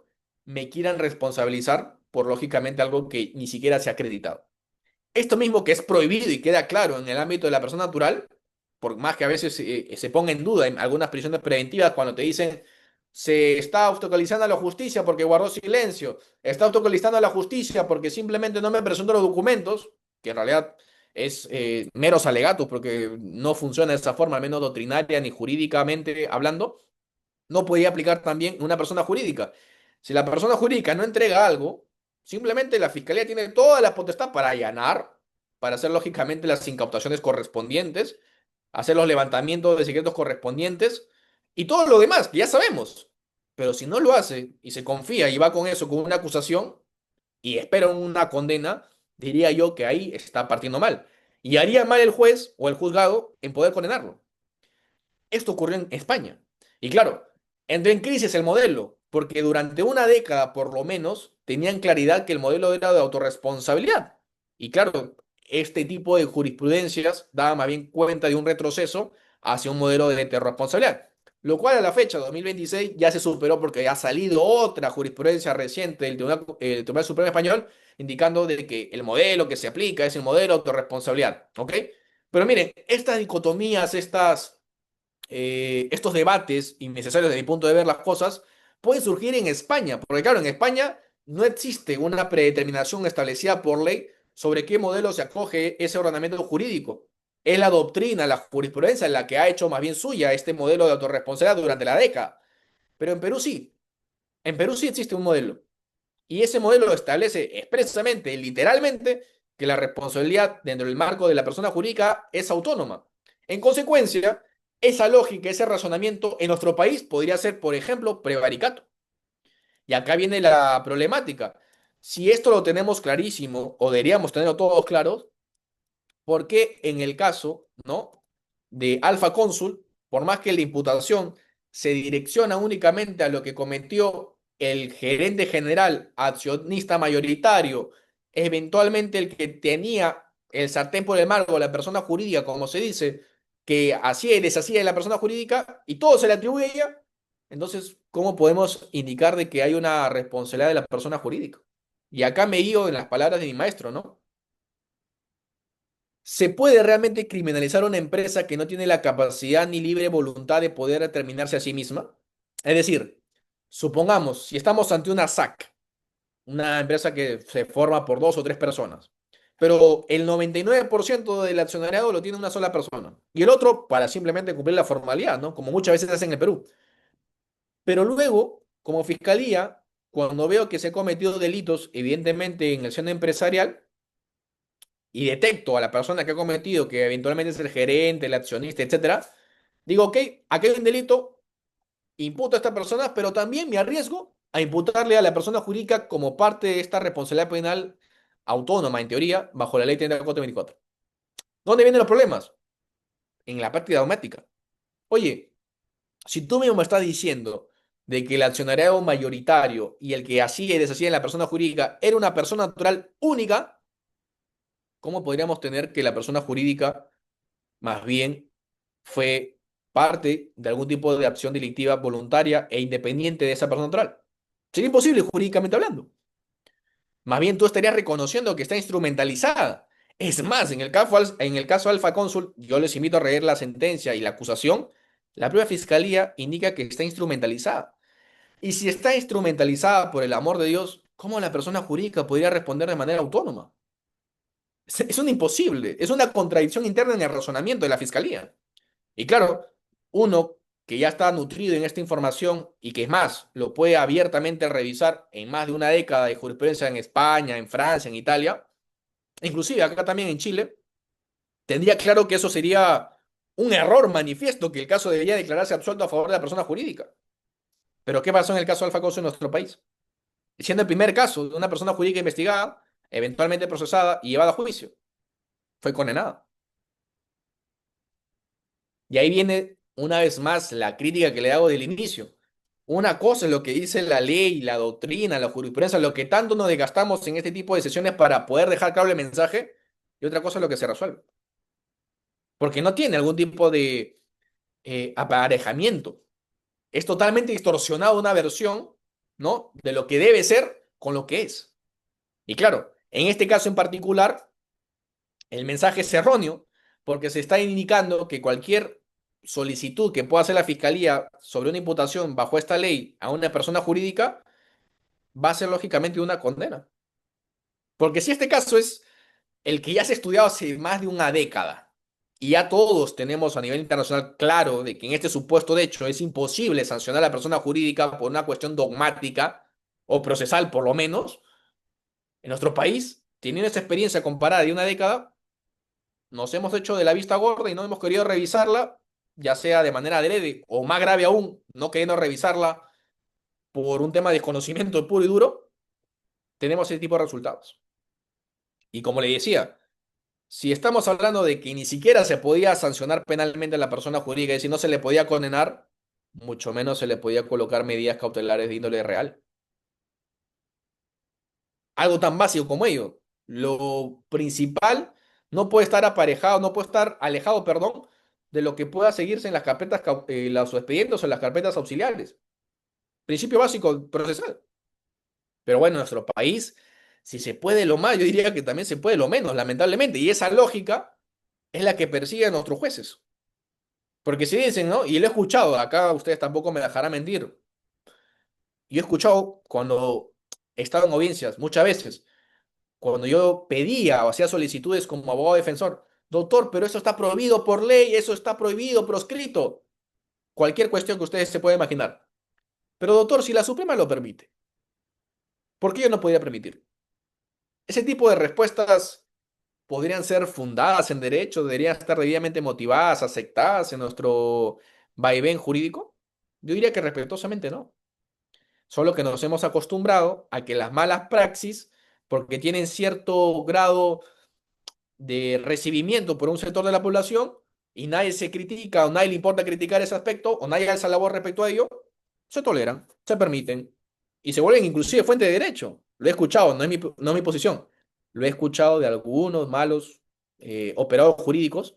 me quieran responsabilizar por, lógicamente, algo que ni siquiera se ha acreditado. Esto mismo que es prohibido y queda claro en el ámbito de la persona natural, por más que a veces se ponga en duda en algunas prisiones preventivas cuando te dicen se está obstaculizando a la justicia porque guardó silencio, está obstaculizando a la justicia porque simplemente no me presentó los documentos, que en realidad es meros alegatos porque no funciona de esa forma, al menos doctrinaria ni jurídicamente hablando, no podía aplicar también una persona jurídica. Si la persona jurídica no entrega algo, simplemente la fiscalía tiene toda la potestad para allanar, para hacer lógicamente las incautaciones correspondientes, hacer los levantamientos de secretos correspondientes y todo lo demás, que ya sabemos. Pero si no lo hace y se confía y va con eso, con una acusación y espera una condena, diría yo que ahí está partiendo mal. Y haría mal el juez o el juzgado en poder condenarlo. Esto ocurrió en España. Y claro, entró en crisis el modelo, porque durante una década por lo menos tenían claridad que el modelo era de autorresponsabilidad. Y claro, este tipo de jurisprudencias daba más bien cuenta de un retroceso hacia un modelo de autorresponsabilidad. Lo cual a la fecha, 2026, ya se superó porque ha salido otra jurisprudencia reciente del Tribunal Supremo Español indicando de que el modelo que se aplica es el modelo de autorresponsabilidad. ¿Ok? Pero miren, estas dicotomías, estos debates innecesarios desde mi punto de ver las cosas pueden surgir en España, porque claro, en España no existe una predeterminación establecida por ley sobre qué modelo se acoge ese ordenamiento jurídico. Es la doctrina, la jurisprudencia la que ha hecho más bien suya este modelo de autorresponsabilidad durante la década. Pero en Perú sí existe un modelo. Y ese modelo establece expresamente, literalmente, que la responsabilidad dentro del marco de la persona jurídica es autónoma. En consecuencia, esa lógica, ese razonamiento en nuestro país podría ser, por ejemplo, prevaricato. Y acá viene la problemática. Si esto lo tenemos clarísimo, o deberíamos tenerlo todos claros, porque en el caso, ¿no?, de Alfa Cónsul, por más que la imputación se direcciona únicamente a lo que cometió el gerente general, accionista mayoritario, eventualmente el que tenía el sartén por el mango, la persona jurídica, como se dice, que hacía y deshacía de la persona jurídica, y todo se le atribuye a ella, entonces, ¿cómo podemos indicar de que hay una responsabilidad de la persona jurídica? Y acá me guío en las palabras de mi maestro, ¿no? ¿Se puede realmente criminalizar a una empresa que no tiene la capacidad ni libre voluntad de poder determinarse a sí misma? Es decir, supongamos, si estamos ante una SAC, una empresa que se forma por dos o tres personas, pero el 99% del accionariado lo tiene una sola persona y el otro para simplemente cumplir la formalidad, ¿no? Como muchas veces se hace en el Perú. Pero luego, como fiscalía, cuando veo que se han cometido delitos, evidentemente en el seno empresarial, y detecto a la persona que ha cometido, que eventualmente es el gerente, el accionista, etcétera, digo, ok, aquí hay un delito, imputo a esta persona, pero también me arriesgo a imputarle a la persona jurídica como parte de esta responsabilidad penal autónoma, en teoría, bajo la ley 3424. ¿Dónde vienen los problemas? En la práctica doméstica. Oye, si tú mismo me estás diciendo de que el accionariado mayoritario y el que hacía y deshacía en la persona jurídica era una persona natural única, ¿cómo podríamos tener que la persona jurídica más bien fue parte de algún tipo de acción delictiva voluntaria e independiente de esa persona natural? Sería imposible jurídicamente hablando. Más bien tú estarías reconociendo que está instrumentalizada. Es más, en el caso Alfa Cónsul, yo les invito a leer la sentencia y la acusación. La propia fiscalía indica que está instrumentalizada. Y si está instrumentalizada por el amor de Dios, ¿cómo la persona jurídica podría responder de manera autónoma? Es un imposible, es una contradicción interna en el razonamiento de la fiscalía. Y claro, uno que ya está nutrido en esta información y que es más, lo puede abiertamente revisar en más de una década de jurisprudencia en España, en Francia, en Italia, inclusive acá también en Chile, tendría claro que eso sería un error manifiesto, que el caso debería declararse absuelto a favor de la persona jurídica. Pero ¿qué pasó en el caso de Alfa Coso en nuestro país? Siendo el primer caso de una persona jurídica investigada, eventualmente procesada y llevada a juicio, fue condenada. Y ahí viene una vez más la crítica que le hago del inicio. Una cosa es lo que dice la ley, la doctrina, la jurisprudencia, lo que tanto nos desgastamos en este tipo de sesiones para poder dejar claro el mensaje, y otra cosa es lo que se resuelve. Porque no tiene algún tipo de aparejamiento. Es totalmente distorsionado una versión, ¿no?, de lo que debe ser con lo que es. Y claro, en este caso en particular, el mensaje es erróneo porque se está indicando que cualquier solicitud que pueda hacer la fiscalía sobre una imputación bajo esta ley a una persona jurídica va a ser lógicamente una condena. Porque si este caso es el que ya se ha estudiado hace más de una década y ya todos tenemos a nivel internacional claro de que en este supuesto de hecho es imposible sancionar a la persona jurídica por una cuestión dogmática o procesal por lo menos, en nuestro país, teniendo esta experiencia comparada de una década, nos hemos hecho de la vista gorda y no hemos querido revisarla, ya sea de manera adrede o más grave aún, no queriendo revisarla por un tema de desconocimiento puro y duro, tenemos ese tipo de resultados. Y como le decía, si estamos hablando de que ni siquiera se podía sancionar penalmente a la persona jurídica, y si no se le podía condenar, mucho menos se le podía colocar medidas cautelares de índole real. Algo tan básico como ello. Lo principal no puede estar aparejado, no puede estar alejado, perdón, de lo que pueda seguirse en las carpetas, los expedientes o en las carpetas auxiliares. Principio básico procesal. Pero bueno, en nuestro país, si se puede lo más, yo diría que también se puede lo menos, lamentablemente. Y esa lógica es la que persiguen nuestros jueces. Porque si dicen, ¿no? Y lo he escuchado, acá ustedes tampoco me dejarán mentir. Yo he escuchado cuando he estado en audiencias, muchas veces, cuando yo pedía o hacía solicitudes como abogado defensor, doctor, pero eso está prohibido por ley, eso está prohibido, proscrito. Cualquier cuestión que ustedes se puedan imaginar. Pero doctor, si la Suprema lo permite, ¿por qué yo no podría permitir? Ese tipo de respuestas podrían ser fundadas en derecho, deberían estar debidamente motivadas, aceptadas en nuestro vaivén jurídico. Yo diría que respetuosamente no. Solo que nos hemos acostumbrado a que las malas praxis, porque tienen cierto grado de recibimiento por un sector de la población y nadie se critica o nadie le importa criticar ese aspecto o nadie alza la voz respecto a ello, se toleran, se permiten y se vuelven inclusive fuente de derecho. Lo he escuchado, no es mi posición. Lo he escuchado de algunos malos operadores jurídicos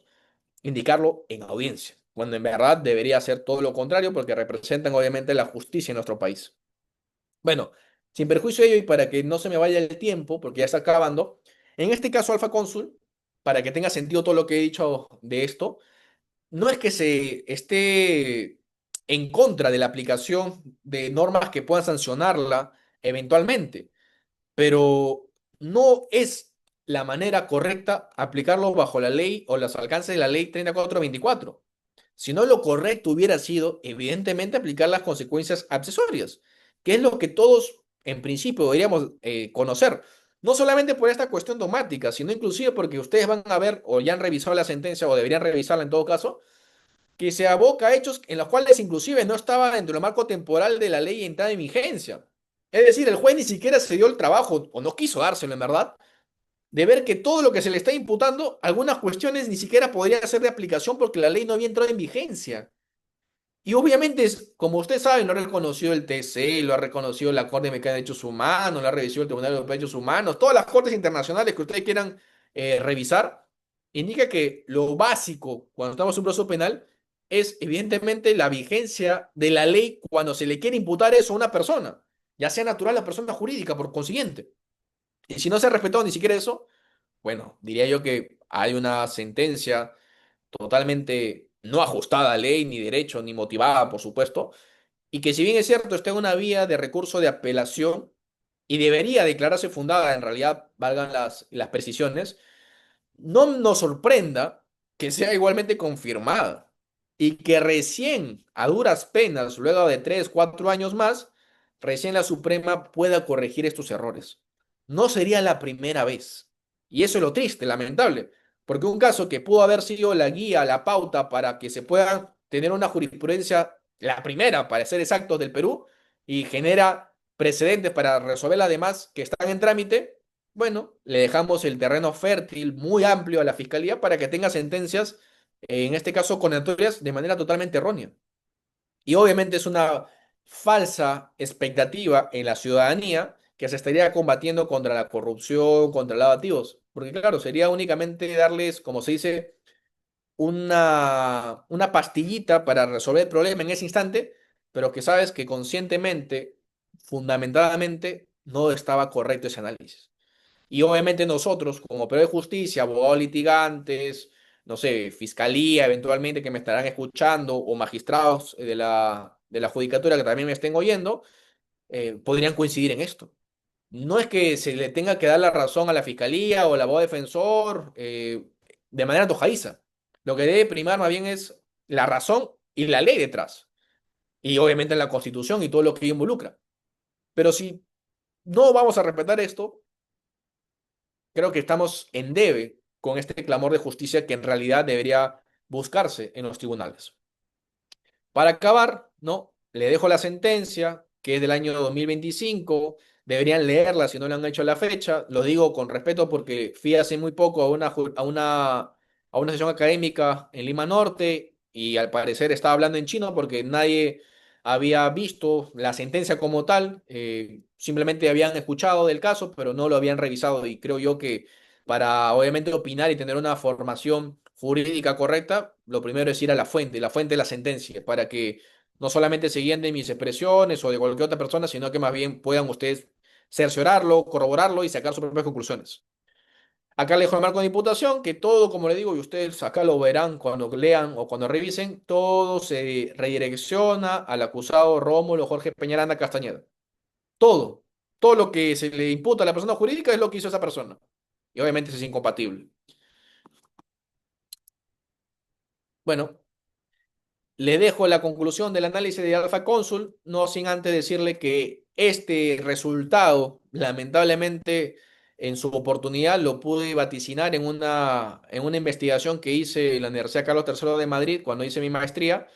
indicarlo en audiencia, cuando en verdad debería ser todo lo contrario porque representan obviamente la justicia en nuestro país. Bueno, sin perjuicio de ello y para que no se me vaya el tiempo, porque ya está acabando, en este caso Alfa Cónsul, para que tenga sentido todo lo que he dicho de esto, no es que se esté en contra de la aplicación de normas que puedan sancionarla eventualmente, pero no es la manera correcta aplicarlo bajo la ley o los alcances de la ley 3424. Si no, lo correcto hubiera sido, evidentemente, aplicar las consecuencias accesorias, que es lo que todos, en principio, deberíamos conocer. No solamente por esta cuestión dogmática, sino inclusive porque ustedes van a ver, o ya han revisado la sentencia, o deberían revisarla en todo caso, que se aboca a hechos en los cuales inclusive no estaba dentro del marco temporal de la ley entrada en vigencia. Es decir, el juez ni siquiera se dio el trabajo, o no quiso dárselo en verdad, de ver que todo lo que se le está imputando, algunas cuestiones ni siquiera podrían ser de aplicación porque la ley no había entrado en vigencia. Y obviamente, como usted sabe, lo ha reconocido el TC, lo ha reconocido la Corte Mexicana de Derechos Humanos, lo ha revisado el Tribunal Europeo de Derechos Humanos, todas las cortes internacionales que ustedes quieran revisar, indica que lo básico cuando estamos en un proceso penal es evidentemente la vigencia de la ley cuando se le quiere imputar eso a una persona, ya sea natural o persona jurídica, por consiguiente. Y si no se ha respetado ni siquiera eso, bueno, diría yo que hay una sentencia totalmente no ajustada a ley, ni derecho, ni motivada, por supuesto, y que si bien es cierto, está en una vía de recurso de apelación y debería declararse fundada, en realidad, valgan las precisiones, no nos sorprenda que sea igualmente confirmada y que recién, a duras penas, luego de 3, 4 años más, recién la Suprema pueda corregir estos errores. No sería la primera vez. Y eso es lo triste, lamentable, porque un caso que pudo haber sido la guía, la pauta para que se pueda tener una jurisprudencia, la primera, para ser exactos, del Perú, y genera precedentes para resolver las demás que están en trámite, bueno, le dejamos el terreno fértil muy amplio a la fiscalía para que tenga sentencias, en este caso condenatorias, de manera totalmente errónea. Y obviamente es una falsa expectativa en la ciudadanía que se estaría combatiendo contra la corrupción, contra el lavado de activos. Porque claro, sería únicamente darles, como se dice, una pastillita para resolver el problema en ese instante, pero que sabes que conscientemente, fundamentadamente, no estaba correcto ese análisis. Y obviamente nosotros, como operadores de justicia, abogados litigantes, no sé, fiscalía eventualmente que me estarán escuchando o magistrados de la judicatura que también me estén oyendo, podrían coincidir en esto. No es que se le tenga que dar la razón a la fiscalía o al abogado defensor de manera antojadiza. Lo que debe primar más bien es la razón y la ley detrás. Y obviamente la constitución y todo lo que ello involucra. Pero si no vamos a respetar esto, creo que estamos en debe con este clamor de justicia que en realidad debería buscarse en los tribunales. Para acabar, ¿no? Le dejo la sentencia, que es del año 2025. Deberían leerla si no la han hecho a la fecha. Lo digo con respeto porque fui hace muy poco a una sesión académica en Lima Norte y al parecer estaba hablando en chino porque nadie había visto la sentencia como tal. Simplemente habían escuchado del caso, pero no lo habían revisado. Y creo yo que para obviamente opinar y tener una formación jurídica correcta, lo primero es ir a la fuente de la sentencia, para que no solamente se guíen de mis expresiones o de cualquier otra persona, sino que más bien puedan ustedes cerciorarlo, corroborarlo y sacar sus propias conclusiones. Acá le dejo el marco de imputación, que todo, como le digo, y ustedes acá lo verán cuando lean o cuando revisen, todo se redirecciona al acusado Rómulo Jorge Peñaranda Castañeda. Todo, todo lo que se le imputa a la persona jurídica es lo que hizo esa persona. Y obviamente eso es incompatible. Bueno, le dejo la conclusión del análisis de Alpha Consul, no sin antes decirle que este resultado, lamentablemente, en su oportunidad lo pude vaticinar en una investigación que hice en la Universidad Carlos III de Madrid cuando hice mi maestría,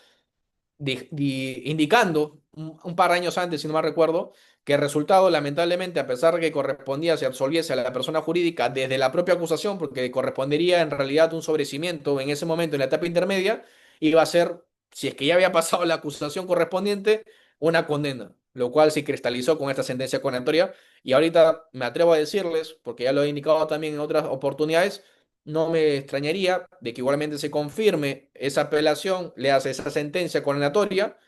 indicando un par de años antes, si no me recuerdo, que el resultado, lamentablemente, a pesar de que correspondía, se absolviese a la persona jurídica desde la propia acusación, porque correspondería en realidad un sobrecimiento en ese momento, en la etapa intermedia, iba a ser, si es que ya había pasado la acusación correspondiente, una condena, lo cual se cristalizó con esta sentencia condenatoria. Y ahorita me atrevo a decirles, porque ya lo he indicado también en otras oportunidades, no me extrañaría de que igualmente se confirme esa apelación, le hace esa sentencia condenatoria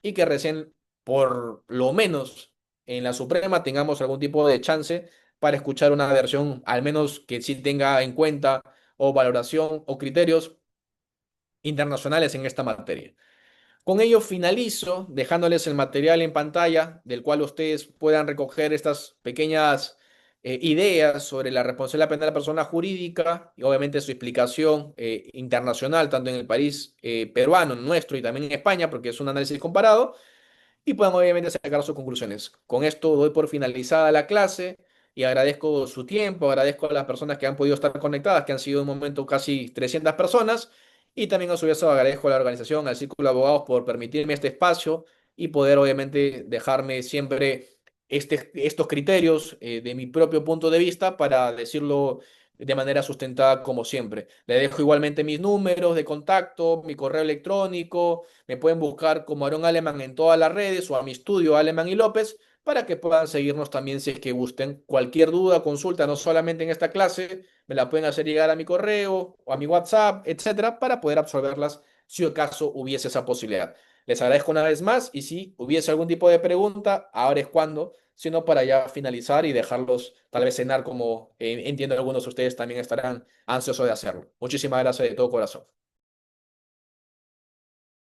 y que recién, por lo menos en la Suprema, tengamos algún tipo de chance para escuchar una versión, al menos que sí tenga en cuenta o valoración o criterios internacionales en esta materia. Con ello finalizo dejándoles el material en pantalla del cual ustedes puedan recoger estas pequeñas ideas sobre la responsabilidad penal de la persona jurídica y obviamente su explicación internacional, tanto en el país peruano, nuestro y también en España, porque es un análisis comparado y puedan obviamente sacar sus conclusiones. Con esto doy por finalizada la clase y agradezco su tiempo, agradezco a las personas que han podido estar conectadas, que han sido en un momento casi 300 personas, y también a su vez agradezco a la organización, al Círculo de Abogados, por permitirme este espacio y poder obviamente dejarme siempre estos criterios de mi propio punto de vista para decirlo de manera sustentada como siempre. Le dejo igualmente mis números de contacto, mi correo electrónico. Me pueden buscar como Aarón Alemán en todas las redes o a mi estudio Alemán y López para que puedan seguirnos también si es que gusten. Cualquier duda, consulta, no solamente en esta clase, me la pueden hacer llegar a mi correo o a mi WhatsApp, etcétera, para poder absorberlas si acaso hubiese esa posibilidad. Les agradezco una vez más y si hubiese algún tipo de pregunta, ahora es cuando, sino para ya finalizar y dejarlos tal vez cenar como entiendo algunos de ustedes también estarán ansiosos de hacerlo. Muchísimas gracias de todo corazón.